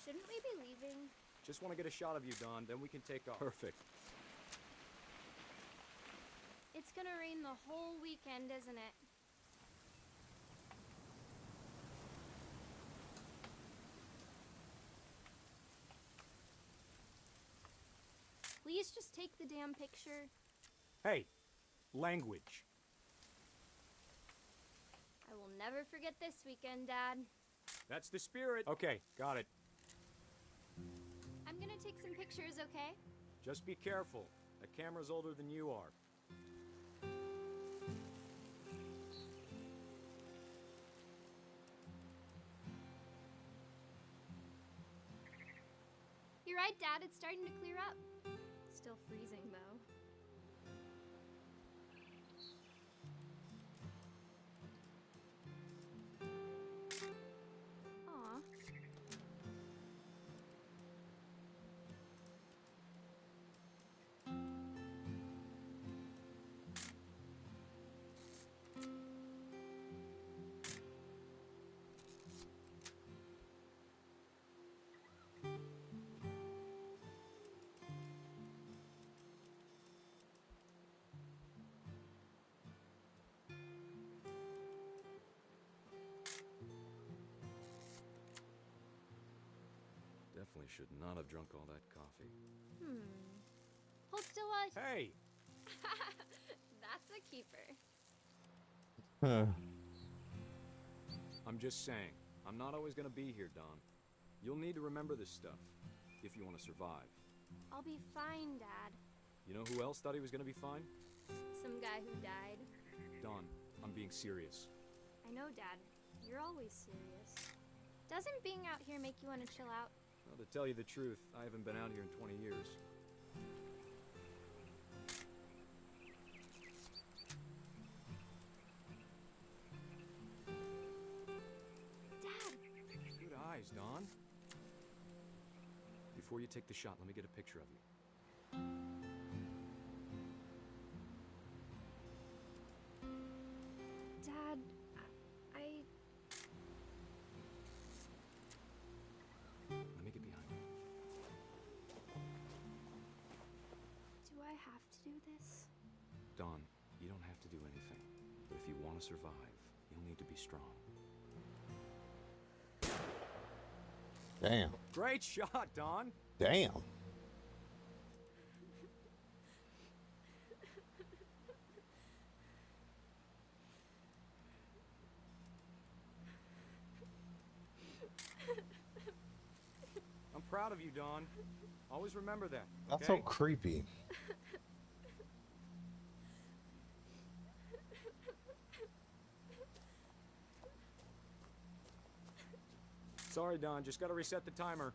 Shouldn't we be leaving? Just want to get a shot of you, Dawn, then we can take off. Perfect. It's gonna rain the whole weekend, isn't it? Please just take the damn picture. Hey, language. never forget this weekend, Dad. That's the spirit. Okay, got it. I'm gonna take some pictures, okay? Just be careful. That camera's older than you are. You're right, Dad. It's starting to clear up. Still freezing, though. Aw. Definitely should not have drunk all that coffee. Hold still while I... Hey! That's a keeper. Huh. I'm just saying, I'm not always gonna be here, Don. You'll need to remember this stuff, if you want to survive. I'll be fine, Dad. You know who else thought he was gonna be fine? Some guy who died. Don, I'm being serious. I know, Dad. You're always serious. Doesn't being out here make you want to chill out? Well, to tell you the truth, I haven't been out here in 20 years. Dad! Good eyes, Don. Before you take the shot, let me get a picture of you. Dad, Let me get behind you. do I have to do this? Don, you don't have to do anything. But if you want to survive, you'll need to be strong. Damn. Great shot, Don! Damn. I'm proud of you, Don. Always remember that. That's so okay? creepy. Sorry, Don. Just gotta reset the timer.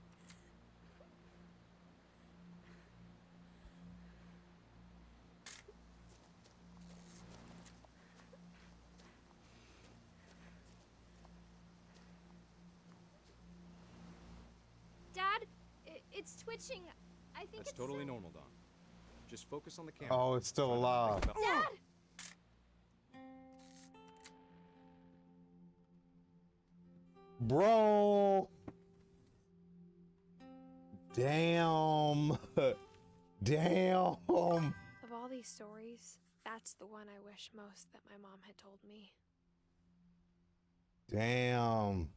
Dad, it's twitching. I think That's it's totally normal, Don. Just focus on the camera. Oh, it's still alive. Dad! Bro. Damn. Damn. Of all these stories, that's the one I wish most that my mom had told me. Damn.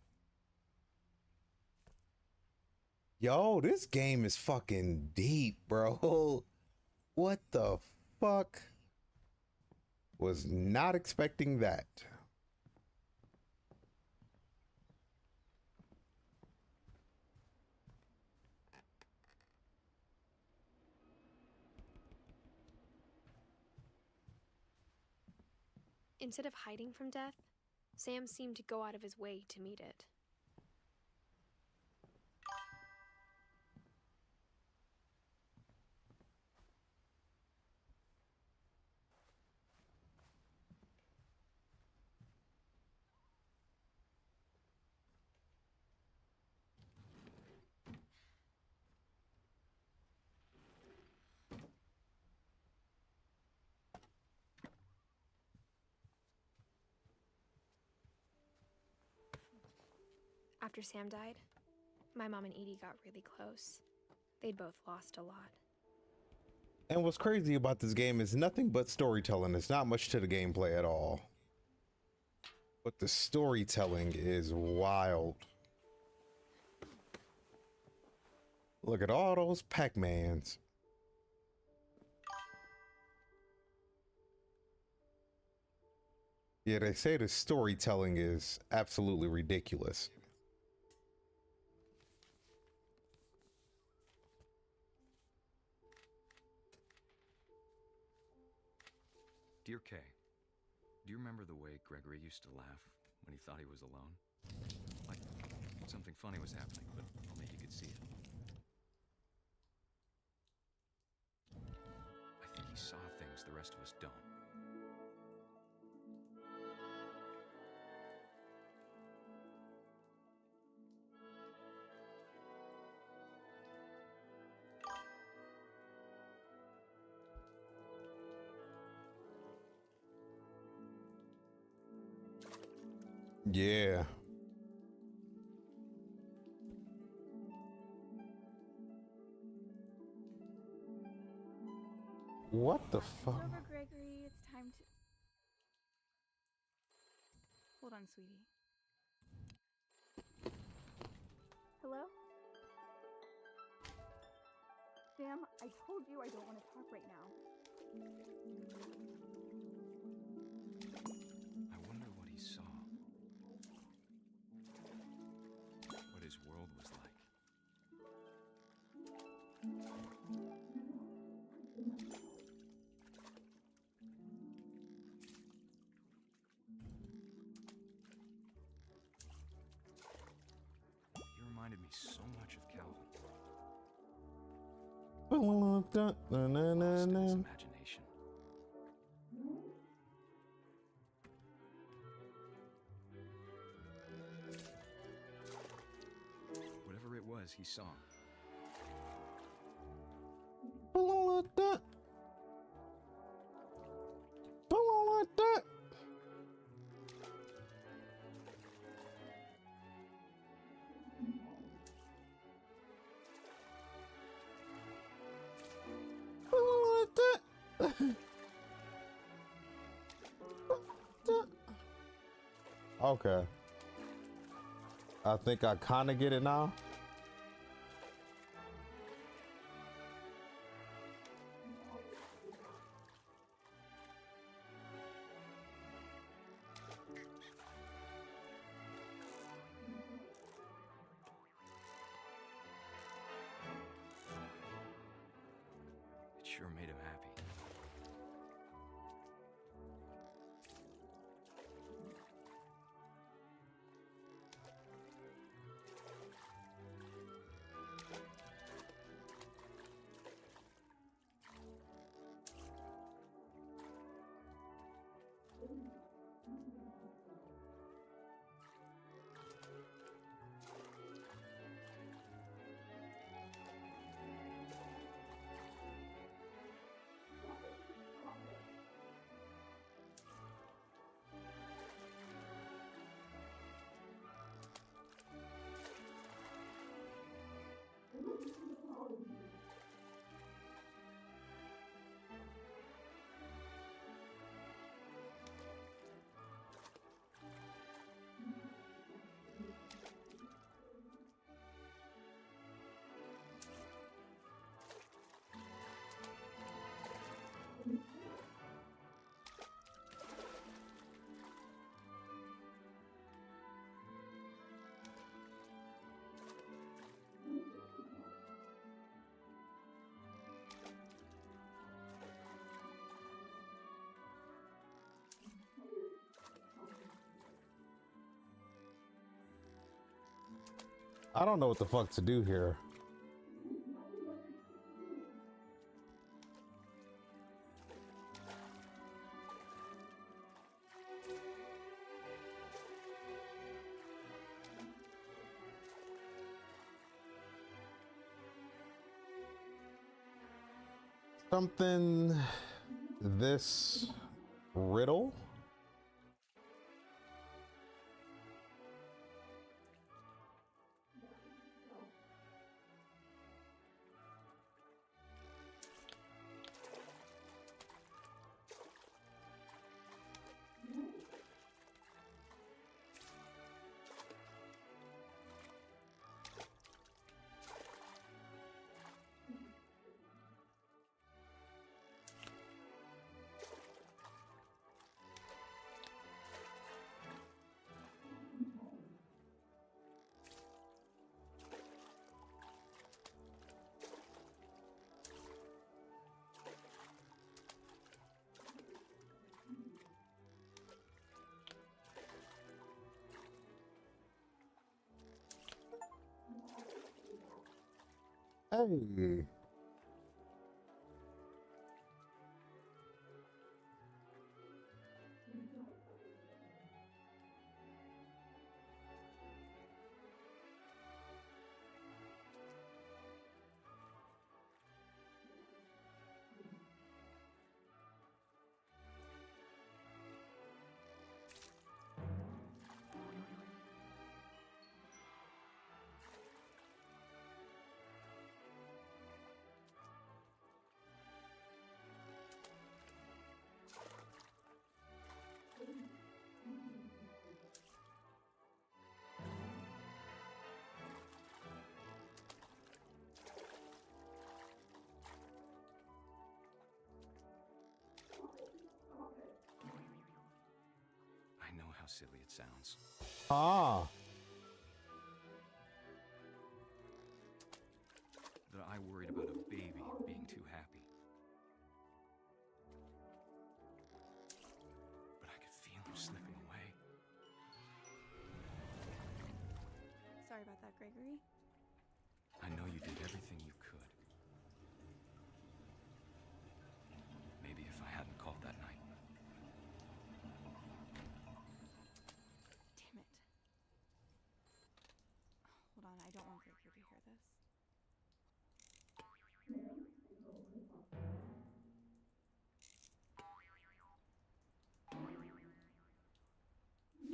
Yo, this game is fucking deep, bro. What the fuck? Was not expecting that. Instead of hiding from death, Sam seemed to go out of his way to meet it. After Sam died, my mom and Edie got really close. They'd both lost a lot. And what's crazy about this game is nothing but storytelling. It's not much to the gameplay at all. But the storytelling is wild. Look at all those Pac-Mans. Yeah, they say the storytelling is absolutely ridiculous. Dear Kay, do you remember the way Gregory used to laugh when he thought he was alone? Like something funny was happening, but only he could see it. I think he saw things the rest of us don't. Yeah. What the fuck? Over, Gregory. It's time to... Hold on, sweetie. Hello? Sam, I told you I don't want to talk right now. I wonder what he saw. What his world was like. He reminded me so much of Calvin. Lost in his imagination. Whatever it was, he saw. Okay. I think I kind of get it now. It sure made him happy. I don't know what the fuck to do here. Something this riddle? Hey. I know how silly it sounds. Ah. That I worried about a baby being too happy. But I could feel him slipping away. Sorry about that, Gregory. I know you did everything you could. Maybe if I hadn't called that night. Damn it. Hold on, I don't want Gregory to hear this.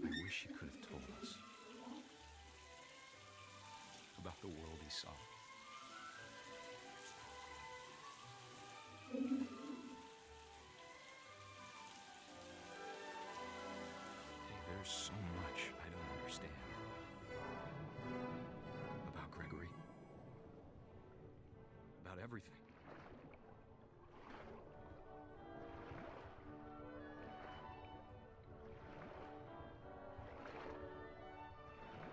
I wish he could have told us about the world he saw. Hey, there's so much I don't understand about Gregory, about everything.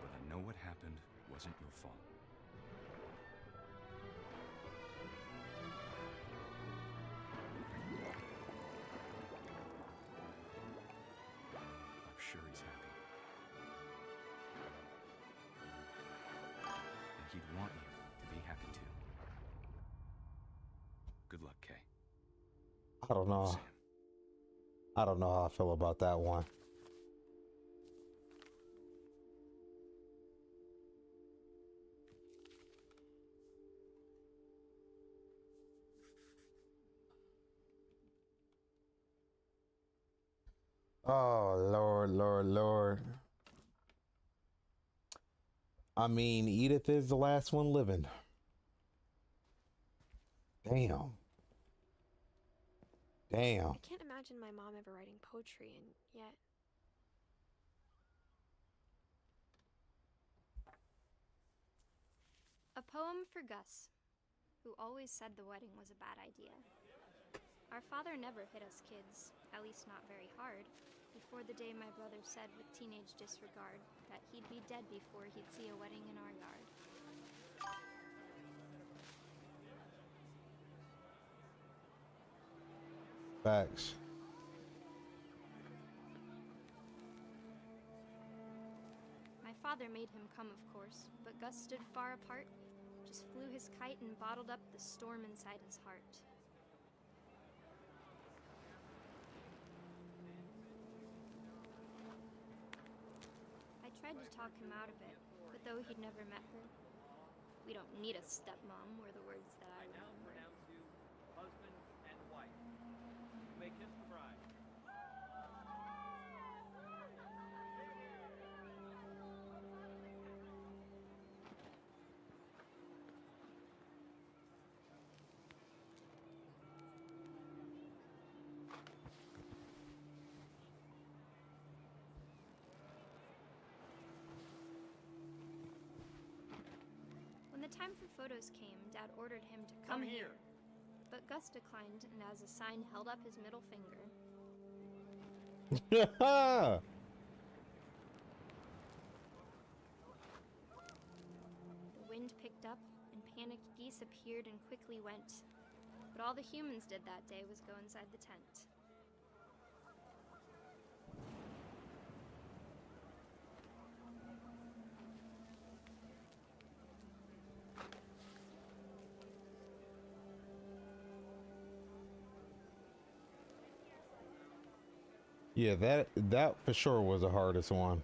But I know what happened wasn't your fault. I'm sure he's happy. And he'd want you to be happy too. Good luck, Kay. I don't know. Sam. I don't know how I feel about that one. Oh, Lord, Lord, Lord. I mean, Edith is the last one living. Damn. Damn. I can't imagine my mom ever writing poetry, and yet. A poem for Gus, who always said the wedding was a bad idea. Our father never hit us kids, at least not very hard, before the day my brother said with teenage disregard that he'd be dead before he'd see a wedding in our yard. Facts. My father made him come, of course, but Gus stood far apart, just flew his kite and bottled up the storm inside his heart. I tried to talk him out of it, but though he'd never met her, we don't need a stepmom were the words that I now remember. pronounce you husband and wife. You may kiss the bride. When the time for photos came, Dad ordered him to come here. But Gus declined, and as a sign held up his middle finger. The wind picked up, and panicked geese appeared and quickly went. But all the humans did that day was go inside the tent. Yeah, that for sure was the hardest one.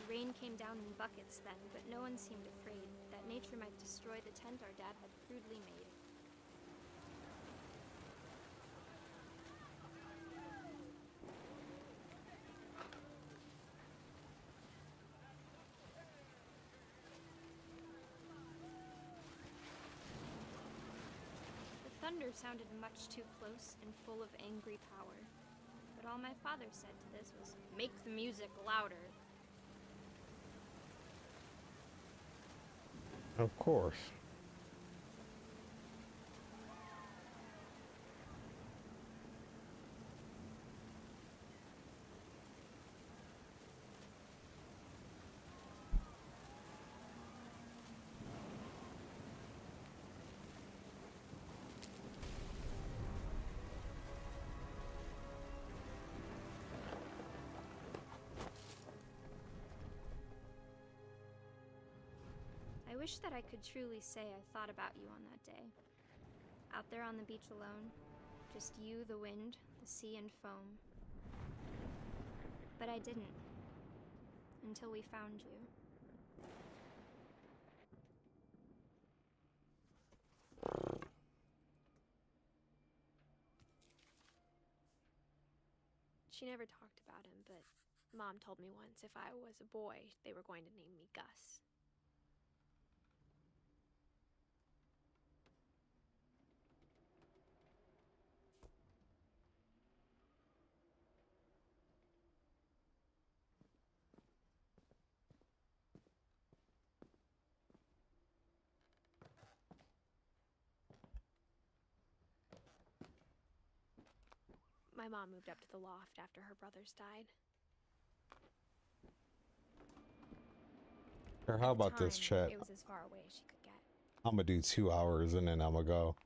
The rain came down in buckets then, but no one seemed afraid that nature might destroy the tent our dad had crudely made. The thunder sounded much too close and full of angry power. But all my father said to this was, "Make the music louder." Of course. I wish that I could truly say I thought about you on that day. Out there on the beach alone, just you, the wind, the sea, and foam. But I didn't. Until we found you. She never talked about him, but Mom told me once if I was a boy, they were going to name me Gus. My mom moved up to the loft after her brothers died. Or how At the about this, time, chat? it was as far away as she could get. I'm gonna do 2 hours and then I'm gonna go.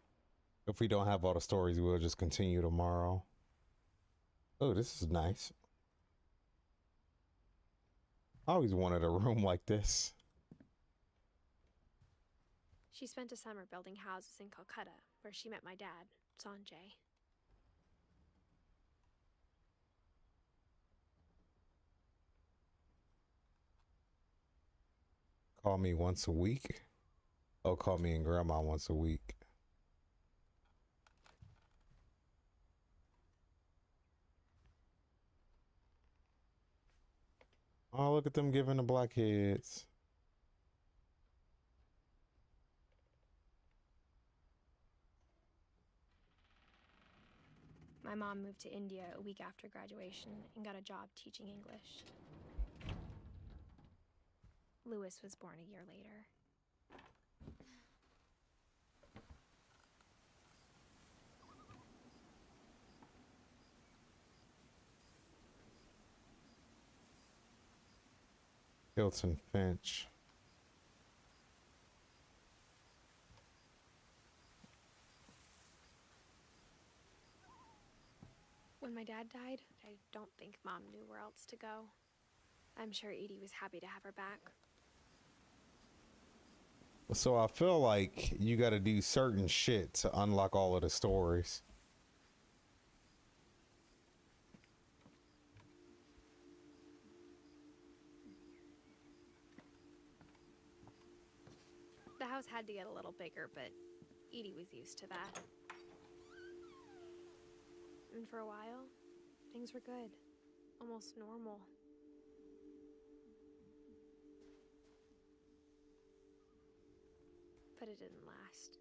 If we don't have all the stories, we'll just continue tomorrow. Oh, this is nice. I always wanted a room like this. She spent a summer building houses in Calcutta, where she met my dad, Sanjay. Call me once a week. Oh, call me and grandma once a week. Oh, look at them giving the blackheads. My mom moved to India a week after graduation and got a job teaching English. Lewis was born a year later. Hilton Finch. When my dad died, I don't think Mom knew where else to go. I'm sure Edie was happy to have her back. So I feel like you got to do certain shit to unlock all of the stories. The house had to get a little bigger, but Edie was used to that. And for a while, things were good. Almost normal. But it didn't last.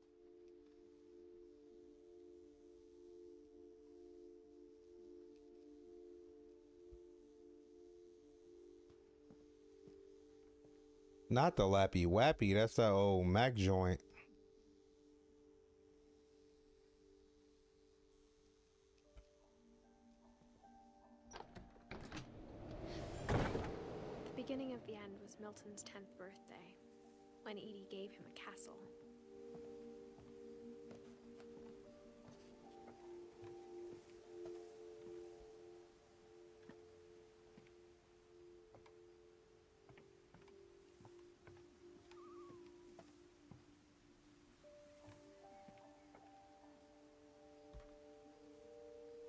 Not the Lappy Wappy. That's that old Mac joint. The beginning of the end was Milton's 10th birthday, when Edie gave him a castle.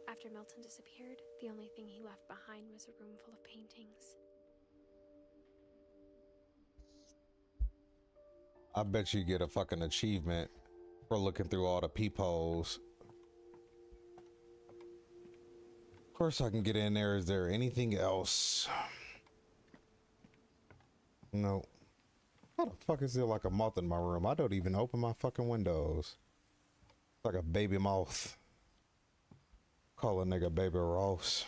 After Milton disappeared, the only thing he left behind was a room full of paintings. I bet you get a fucking achievement for looking through all the peepholes. Of course I can get in there. Is there anything else? No. How the fuck is there like a moth in my room? I don't even open my fucking windows. It's like a baby moth. Call a nigga Baby Ross.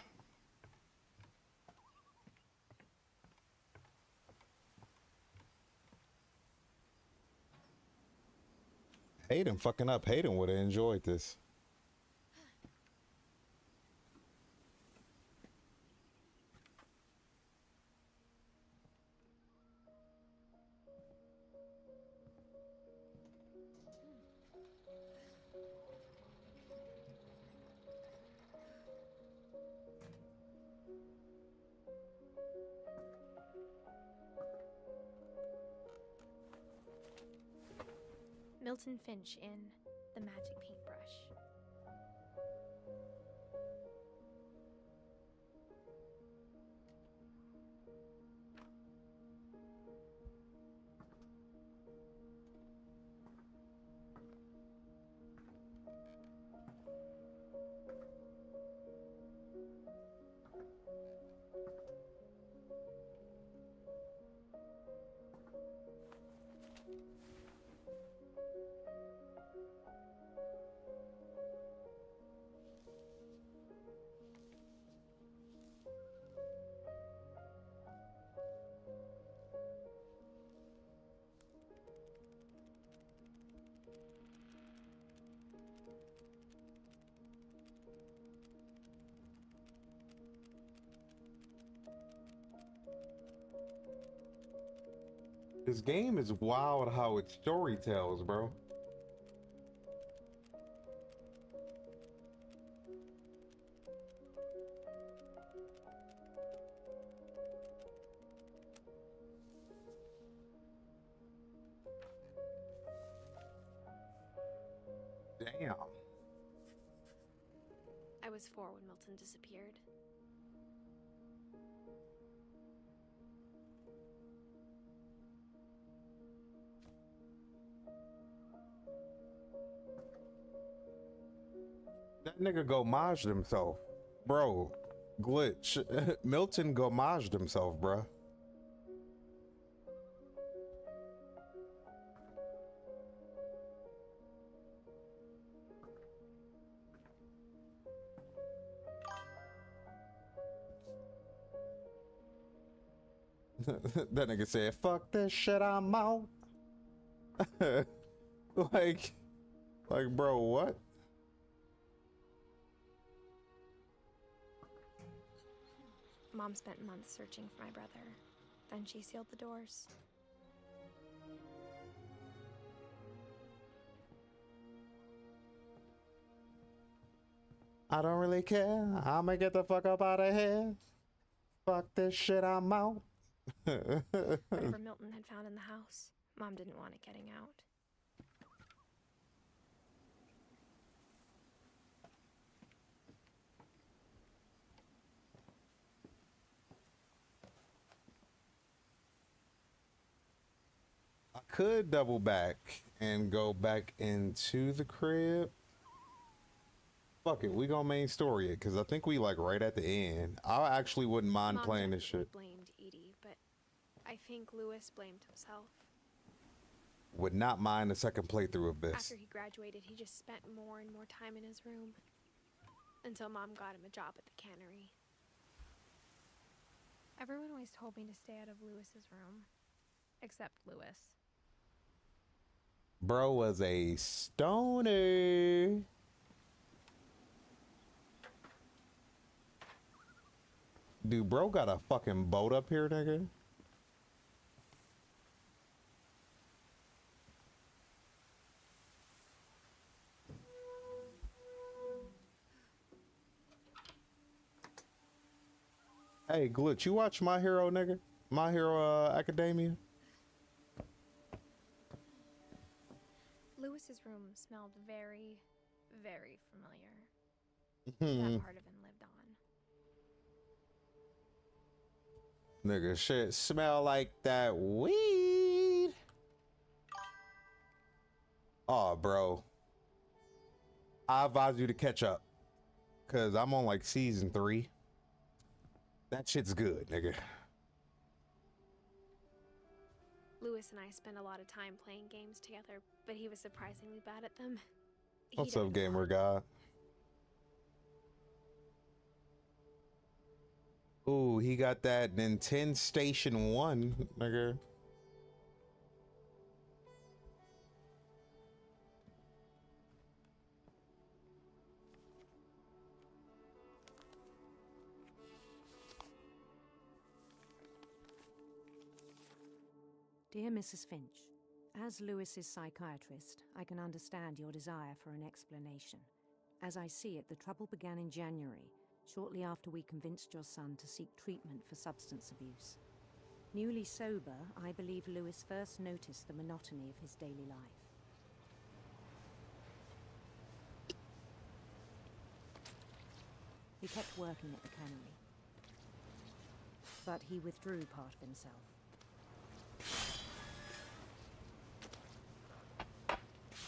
Hayden fucking up. Hayden would have enjoyed this. Milton Finch in The Magic Paintbrush. This game is wild how it story tells, bro. Damn. I was 4 when Milton disappeared. That nigga gomaged himself. Bro, glitch. Milton gomaged himself, bro. That nigga said, fuck this shit, I'm out. like, bro, what? Mom spent months searching for my brother. Then she sealed the doors. I don't really care. I'ma get the fuck up out of here. Fuck this shit, I'm out. Whatever Milton had found in the house, Mom didn't want it getting out. I could double back and go back into the crib. Fuck it, we gonna main story it, because I think we like right at the end. I actually wouldn't mind Mom playing this definitely shit. blamed Edie, but I think Lewis blamed himself. Would not mind the second playthrough of this. After he graduated, he just spent more and more time in his room. Until Mom got him a job at the cannery. Everyone always told me to stay out of Lewis's room. Except Lewis. Bro was a stoner. Dude, bro got a fucking boat up here, nigga. Hey, Glitch, you watch My Hero, nigga? My Hero Academia? Lewis's room smelled very, very familiar. Hmm. That part of him lived on. Nigga, shit smell like that weed. Oh, bro. I advise you to catch up. Cause I'm on like season 3. That shit's good, nigga. Lewis and I spent a lot of time playing games together, but he was surprisingly bad at them. What's up, gamer guy? Ooh, he got that Nintendo Station 1, nigga. Dear Mrs. Finch, as Lewis's psychiatrist, I can understand your desire for an explanation. As I see it, the trouble began in January, shortly after we convinced your son to seek treatment for substance abuse. Newly sober, I believe Lewis first noticed the monotony of his daily life. He kept working at the cannery, but he withdrew part of himself.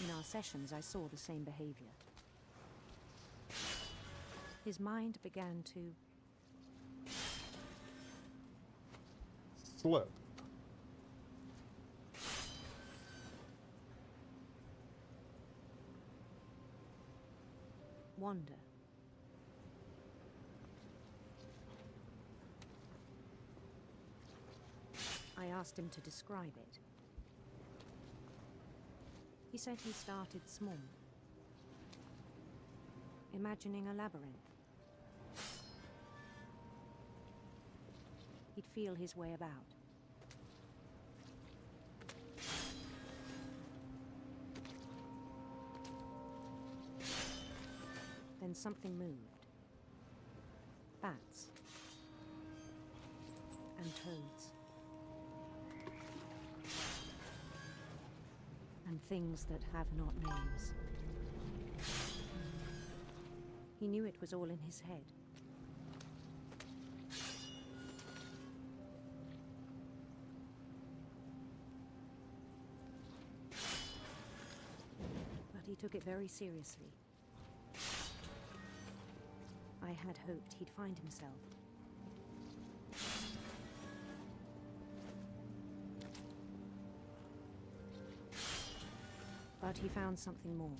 In our sessions, I saw the same behavior. His mind began to slip. Wander. I asked him to describe it. He said he started small, imagining a labyrinth. He'd feel his way about. Then something moved. Bats. And toads. And things that have not names. He knew it was all in his head. But he took it very seriously. I had hoped he'd find himself. But he found something more.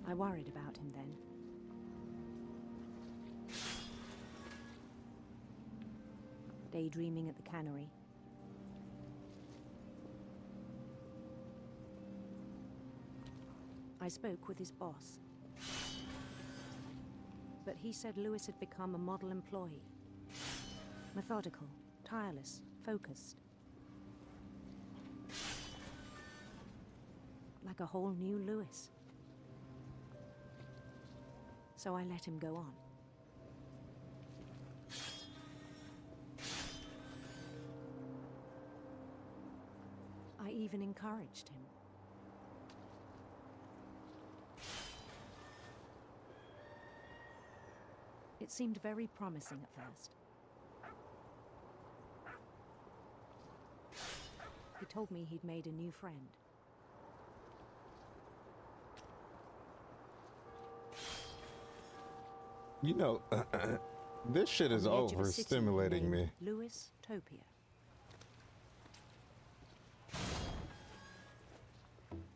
I worried about him then. Daydreaming at the cannery. I spoke with his boss. But he said Lewis had become a model employee. Methodical, tireless, focused. Like a whole new Lewis. So I let him go on. I even encouraged him. It seemed very promising at first. He told me he'd made a new friend. You know, this shit is overstimulating me. Lewis Topia.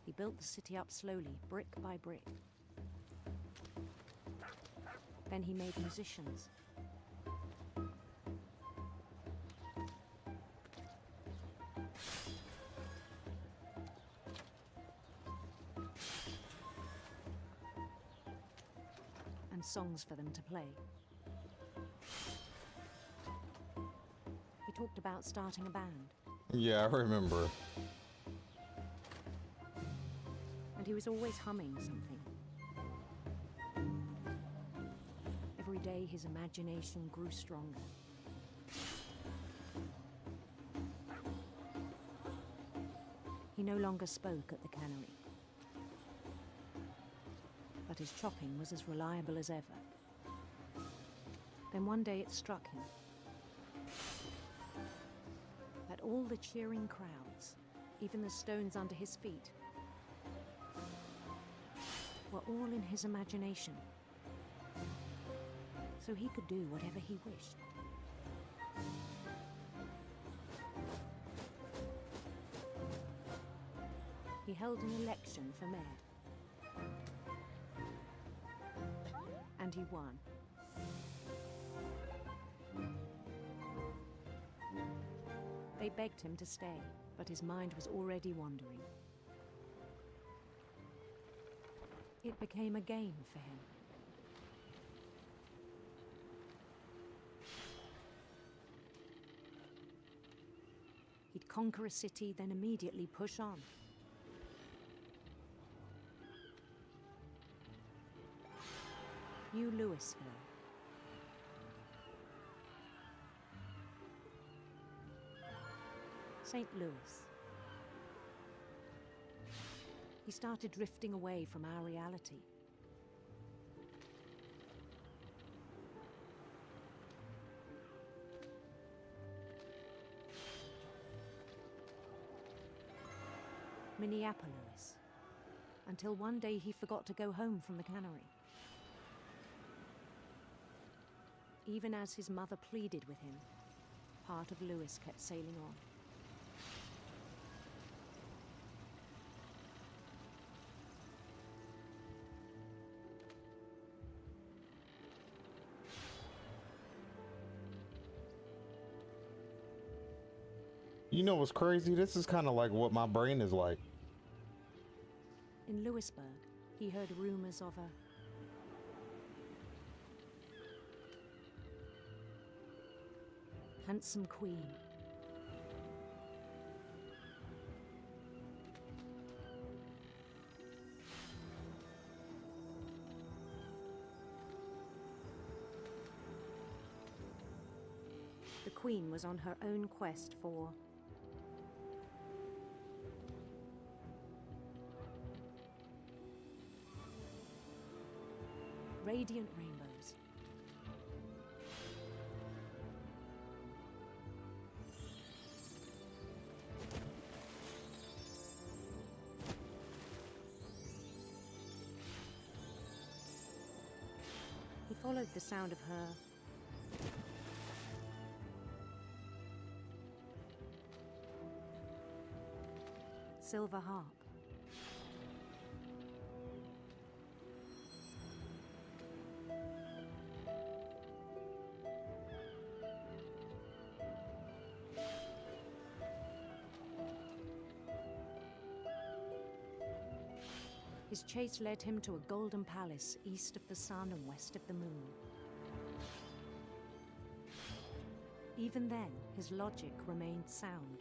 He built the city up slowly, brick by brick. Then he made musicians. and songs for them to play. He talked about starting a band. Yeah, I remember. And he was always humming something. Every day his imagination grew stronger. He no longer spoke at the cannery. But his chopping was as reliable as ever. Then one day it struck him that all the cheering crowds, even the stones under his feet, were all in his imagination. So he could do whatever he wished. He held an election for mayor. And he won. They begged him to stay, but his mind was already wandering. It became a game for him. He'd conquer a city, then immediately push on. New Louisville. St. Louis. He started drifting away from our reality. Minneapolis. Until one day he forgot to go home from the cannery. Even as his mother pleaded with him, part of Louis kept sailing on. You know what's crazy? This is kind of like what my brain is like. In Louisburg, he heard rumors of a handsome queen. The queen was on her own quest for radiant rainbows. He followed the sound of her silver harp. His chase led him to a golden palace east of the sun and west of the moon. Even then, his logic remained sound.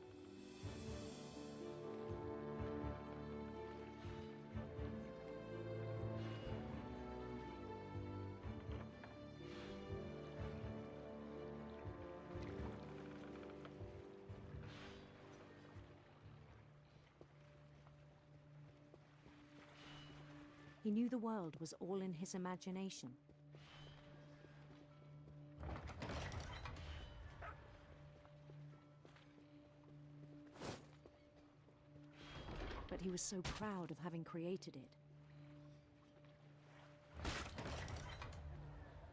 He knew the world was all in his imagination. But he was so proud of having created it.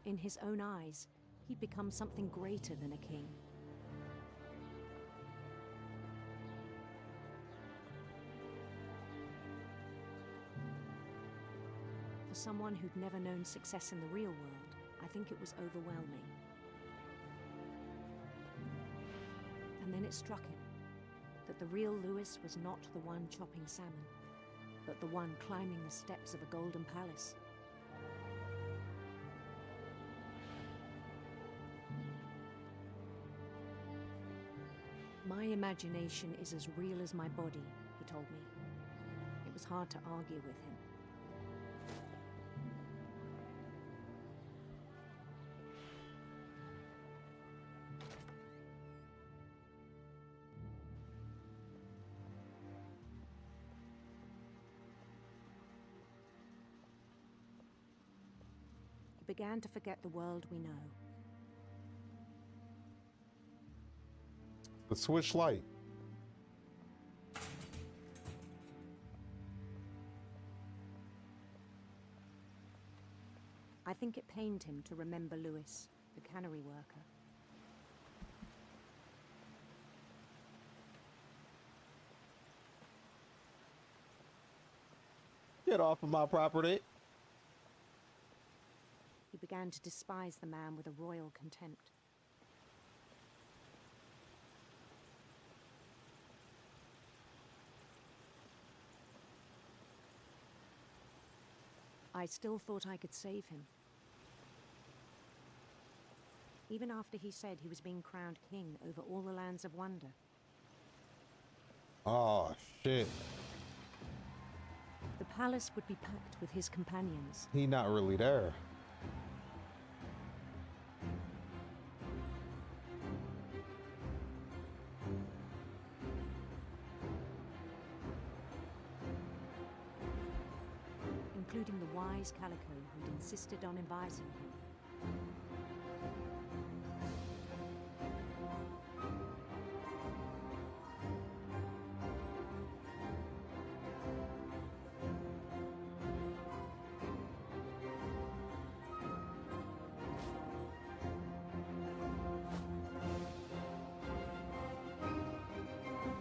In his own eyes, he'd become something greater than a king. For someone who'd never known success in the real world, I think it was overwhelming. And then it struck him that the real Louis was not the one chopping salmon, but the one climbing the steps of a golden palace. My imagination is as real as my body, he told me. It was hard to argue with him. He began to forget the world we know. The switch light. I think it pained him to remember Lewis, the cannery worker. Get off of my property. He began to despise the man with a royal contempt. I still thought I could save him. Even after he said he was being crowned king over all the lands of wonder. Oh, shit. The palace would be packed with his companions. He not really there. Including the wise Calico who'd insisted on advising him.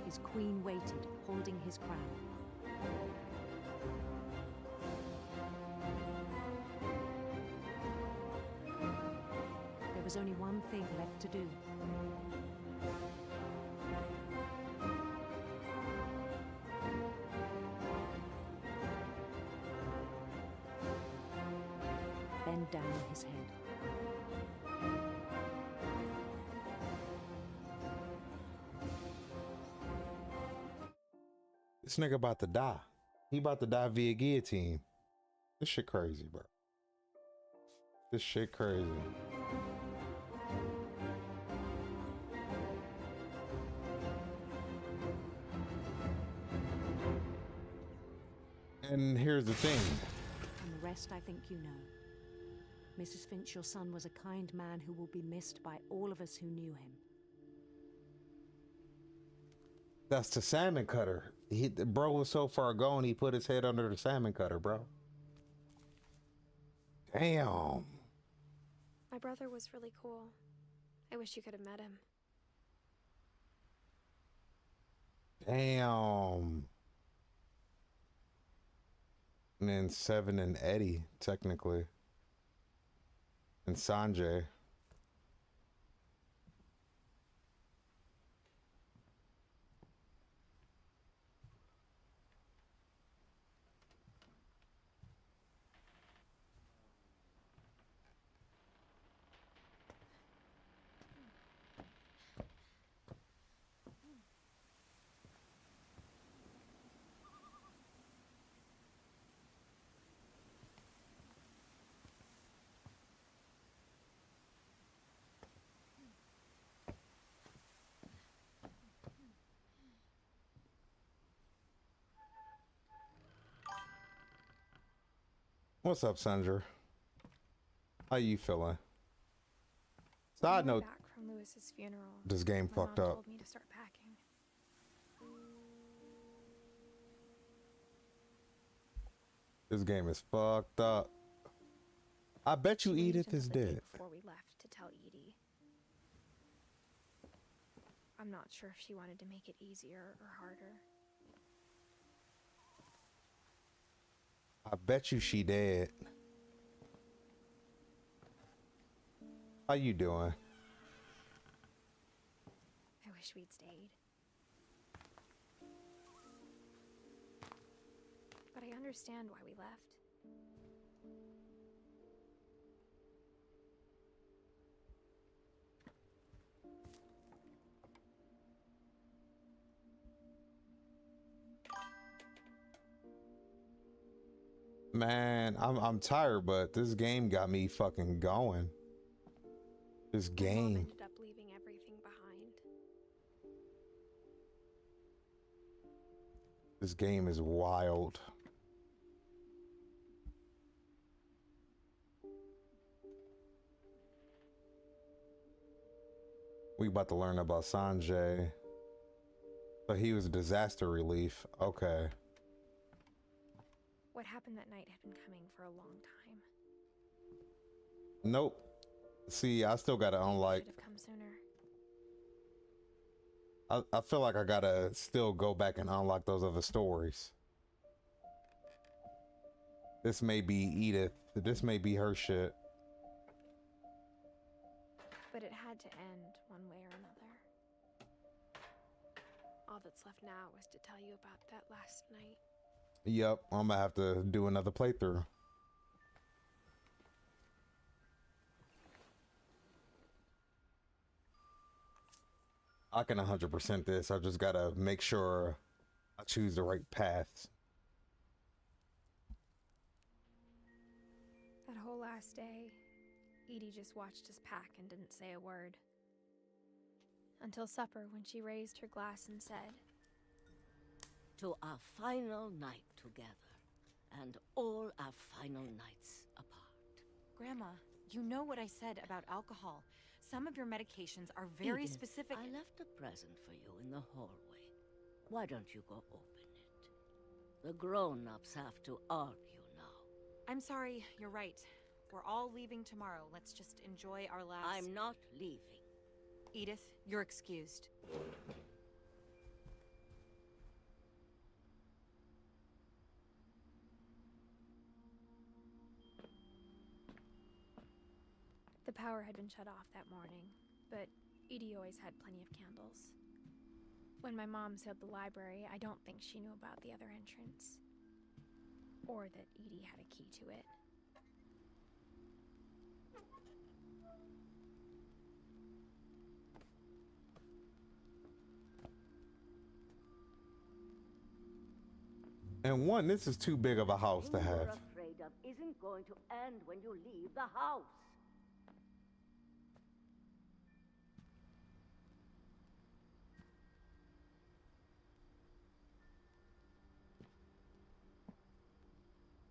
His queen waited, holding his crown. There was only one thing left to do. Bend down his head. This nigga about to die. He about to die via guillotine. This shit crazy, bro. This shit crazy. And here's the thing. And the rest I think you know. Mrs. Finch, your son was a kind man who will be missed by all of us who knew him. That's the salmon cutter. The bro was so far gone, he put his head under the salmon cutter, bro. Damn. My brother was really cool. I wish you could have met him. Damn. And then Seven and Eddie, technically. And Sanjay. What's up, Sandra? How you feeling? Side note, back from Lewis's funeral. this game My fucked mom up. told me to start packing. This game is fucked up. I bet you She waited Edith is until the day dead. before we left to tell Edie. I'm not sure if she wanted to make it easier or harder. I bet you she dead. How you doing? I wish we'd stayed. But I understand why we left. Man, I'm tired, but this game got me fucking going. This My mom game. ended up leaving everything behind. This game is wild. We about to learn about Sanjay. But he was disaster relief. Okay. What happened that night had been coming for a long time. Nope. See, I still gotta unlike. Should have come sooner. I feel like I gotta still go back and unlock those other stories. This may be Edith. This may be her shit. But it had to end one way or another. All that's left now is to tell you about that last night. Yep, I'm gonna have to do another playthrough. I can 100% this. I just gotta make sure I choose the right paths. That whole last day, Edie just watched us pack and didn't say a word. Until supper, when she raised her glass and said, "To our final night together, and all our final nights apart." Grandma, you know what I said about alcohol. Some of your medications are very Edith, specific. I left a present for you in the hallway. Why don't you go open it? The grown-ups have to argue now. I'm sorry, you're right. We're all leaving tomorrow. Let's just enjoy our last... I'm not leaving. Edith, you're excused. the power had been shut off that morning, but Edie always had plenty of candles. When my mom sealed the library, I don't think she knew about the other entrance. Or that Edie had a key to it. And one, this is too big of a house to What have. you're afraid of isn't going to end when you leave the house.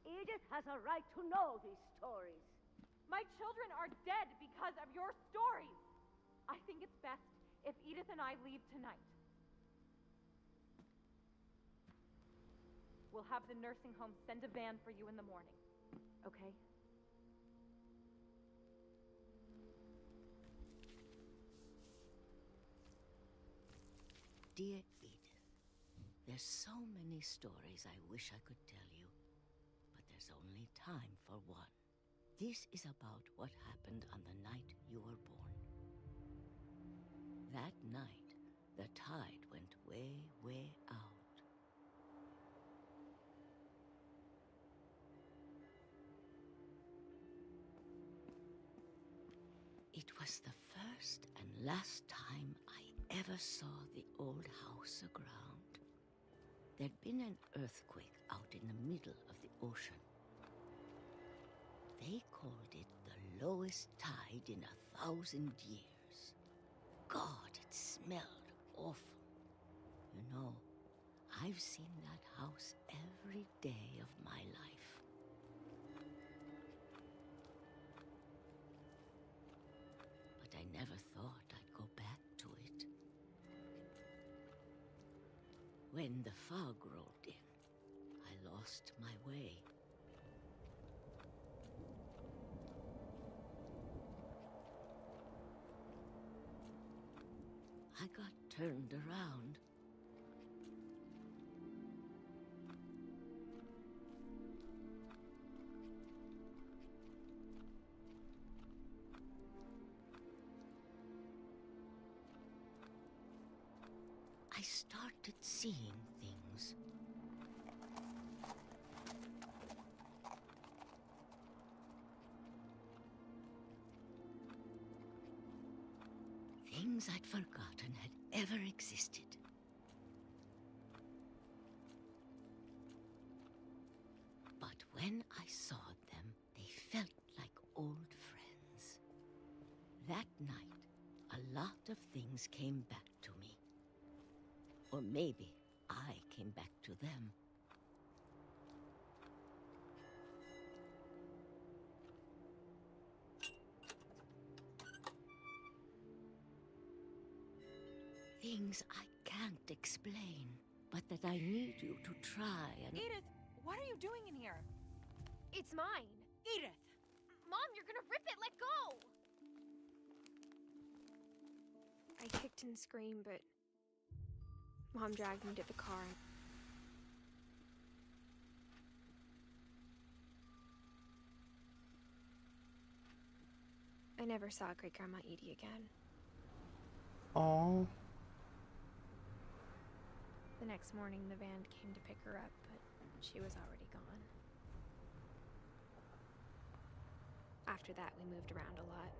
Edith has a right to know these stories. My children are dead because of your stories. I think it's best if Edith and I leave tonight. We'll have the nursing home send a van for you in the morning, okay? Dear Edith, there's so many stories I wish I could tell you, but there's only time for one. This is about what happened on the night you were born. That night, the tide went way, way out. It was the first and last time I ever saw the old house aground. There'd been an earthquake out in the middle of the ocean. They called it the lowest tide in 1,000 years. God, it smelled awful. You know, I've seen that house every day of my life. But I never thought I'd go back to it. When the fog rolled in, I lost my way. I got turned around. I started seeing things. Things I'd forgotten had ever existed. But when when I saw them, they felt like old friends. That night, a lot of things came back to me. Or maybe I came back to them. Things I can't explain, but that I need you to try and... Edith, what are you doing in here? It's mine. Edith! Mom, you're gonna rip it! Let go! I kicked and screamed, but Mom dragged me to the car. I never saw Great Grandma Edie again. Aww. The next morning, the van came to pick her up, but she was already gone. After that, we moved around a lot.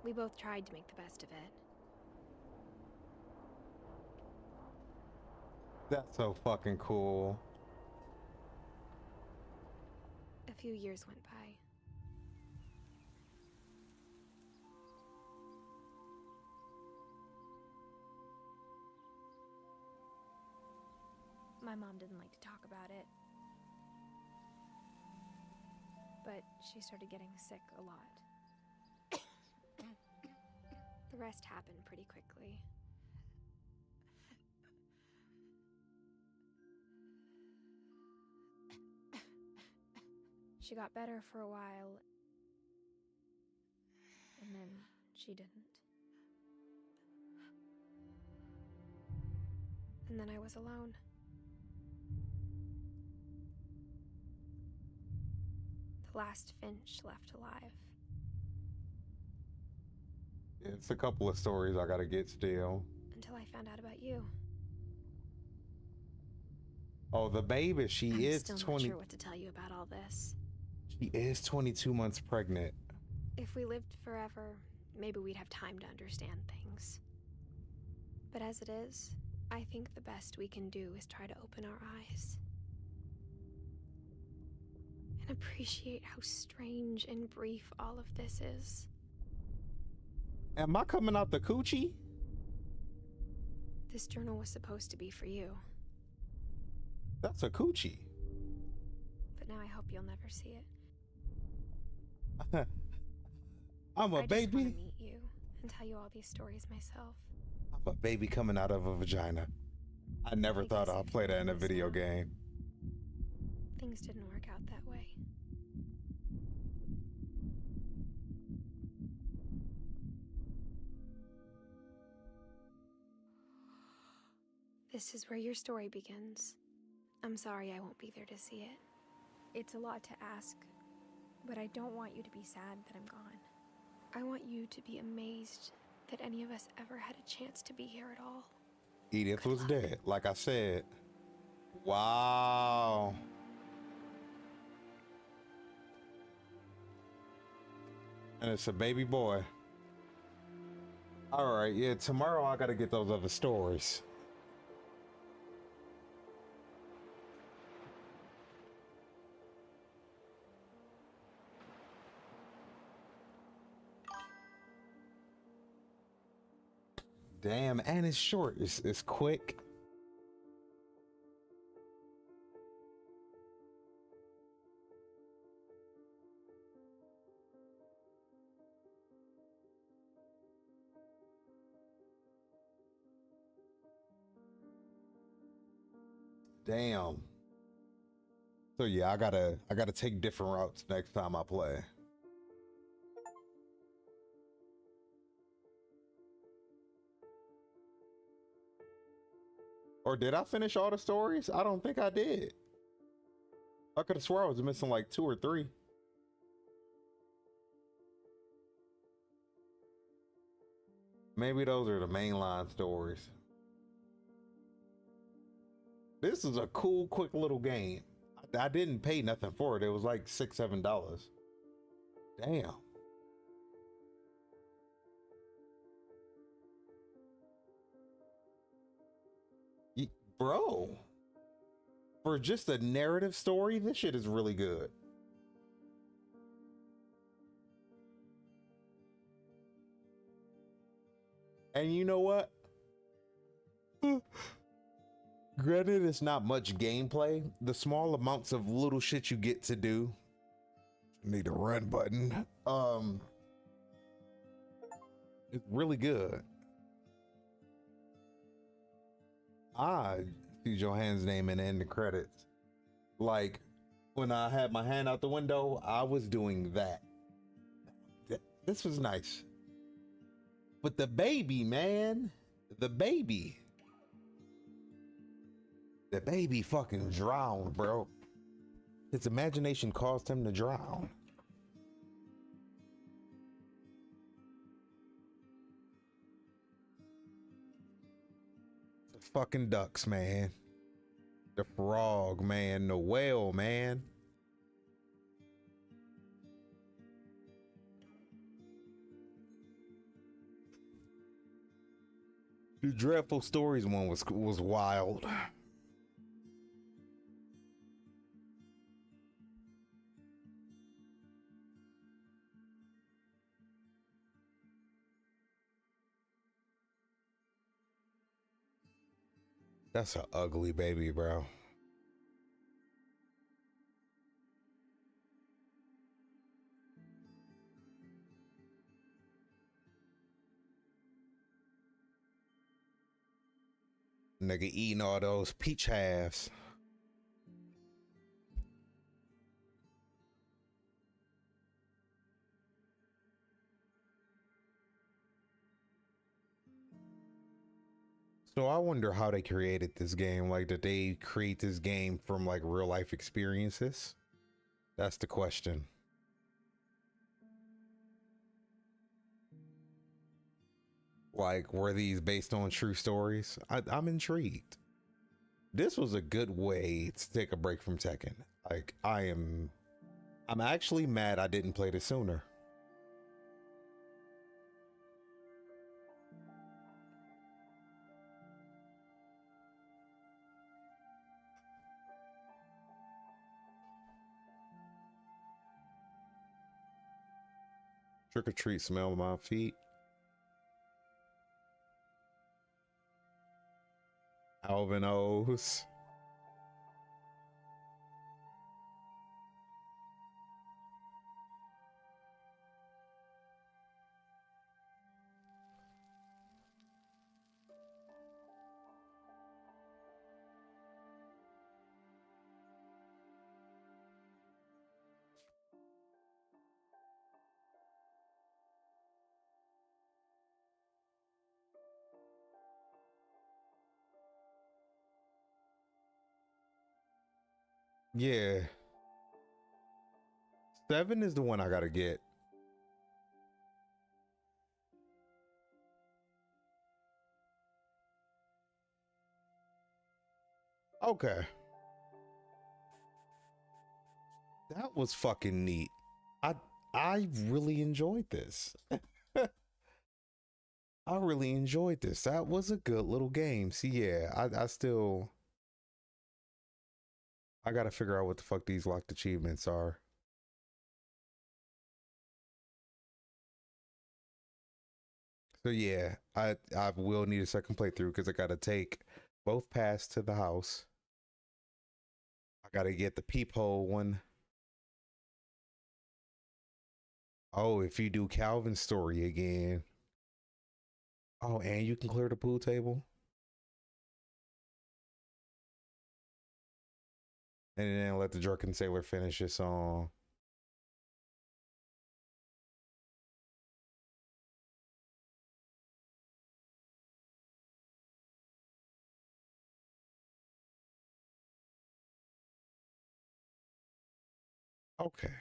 We both tried to make the best of it. That's so fucking cool. A few years went by. My mom didn't like to talk about it. But she started getting sick a lot. The rest happened pretty quickly. She got better for a while, and then she didn't. And then I was alone. The last Finch left alive. It's a couple of stories I gotta get still. Until I found out about you. Oh, the baby, she I'm is still 20. not sure what to tell you about all this. She is 22 months pregnant. If we lived forever, maybe we'd have time to understand things. But as it is, I think the best we can do is try to open our eyes. And appreciate how strange and brief all of this is. Am I coming out the coochie? This journal was supposed to be for you. That's a coochie. But now I hope you'll never see it. I'm a I baby. just want to meet you and tell you all these stories myself. I'm a baby coming out of a vagina. I never thought I'd play that in a video game. Things didn't work out that way. This is where your story begins. I'm sorry I won't be there to see it. It's a lot to ask, but I don't want you to be sad that I'm gone. I want you to be amazed that any of us ever had a chance to be here at all. Edith was dead, like I said. Wow. And it's a baby boy. All right, yeah, tomorrow I gotta get those other stories. Damn, and it's short. It's quick. Damn. So yeah, I gotta take different routes next time I play. Or did I finish all the stories? I don't think I did. I could have swore I was missing like 2 or 3. Maybe those are the mainline stories. This is a cool, quick little game. I didn't pay nothing for it. It was like $6, $7. Damn. Bro, for just a narrative story, this shit is really good. And you know what? Granted, it's not much gameplay. The small amounts of little shit you get to do. Need a run button. It's really good. I see Johanne's name in the end credits. Like when I had my hand out the window, I was doing that. This was nice. But the baby, man, the baby fucking drowned, bro. His imagination caused him to drown. The fucking ducks, man. The frog, man. The whale, man. The Dreadful Stories one was wild. That's an ugly baby, bro. Nigga eating all those peach halves. So I wonder how they created this game. Like, did they create this game from like real life experiences? That's the question. Like, were these based on true stories? I'm intrigued. This was a good way to take a break from Tekken. Like, I'm actually mad I didn't play this sooner. Trick or treat, smell my feet. Alvin O's. Yeah. 7 is the one I gotta get. Okay. That was fucking neat. I really enjoyed this. I really enjoyed this. That was a good little game. See, yeah, I gotta figure out what the fuck these locked achievements are. So yeah, I will need a second playthrough because I gotta take both paths to the house. I gotta get the peephole one. Oh, if you do Calvin's story again. Oh, and you can clear the pool table. And then let the drunken sailor finish his song. Okay.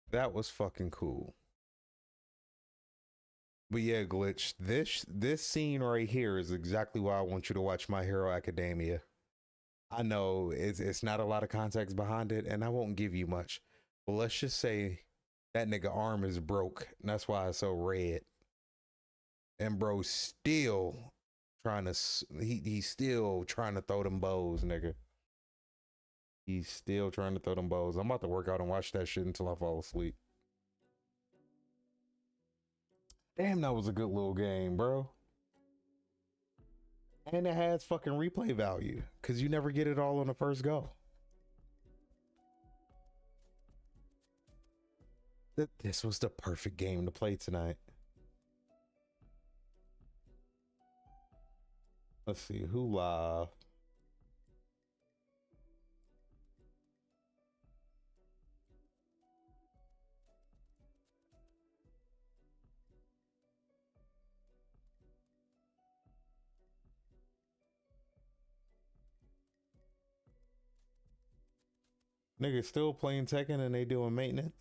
That was fucking cool. But yeah, Glitch, this scene right here is exactly why I want you to watch My Hero Academia. I know it's not a lot of context behind it, and I won't give you much. But let's just say that nigga arm is broke, and that's why it's so red. And bro still He's still trying to throw them bows, nigga. He's still trying to throw them bows. I'm about to work out and watch that shit until I fall asleep. Damn, that was a good little game, bro. And it has fucking replay value because you never get it all on the first go. This was the perfect game to play tonight. Let's see who live. Niggas still playing Tekken and they doing maintenance.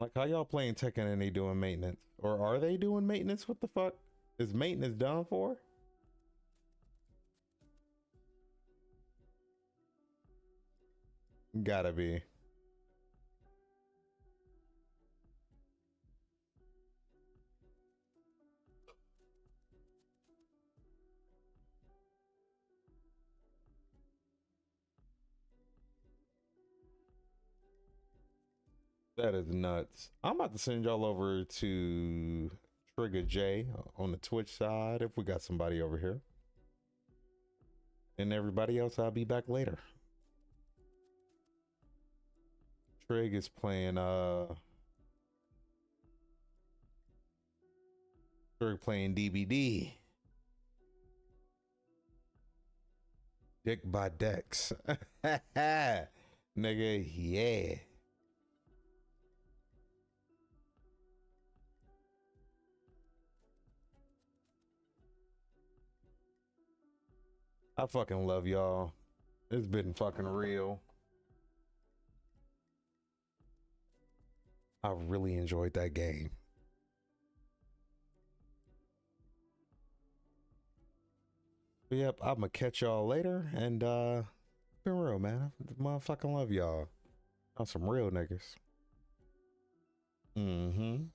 Like, how y'all playing Tekken and they doing maintenance? Or are they doing maintenance? What the fuck? Is maintenance done for? Gotta be. That is nuts. I'm about to send y'all over to Trigger J on the Twitch side if we got somebody over here. And everybody else, I'll be back later. Trig is playing Trig playing DBD. Dick by Dex. Nigga, yeah. I fucking love y'all. It's been fucking real. I really enjoyed that game. But yep, I'm gonna catch y'all later, and been real, man. Motherfucking love y'all. I'm some real niggas. Mm-hmm.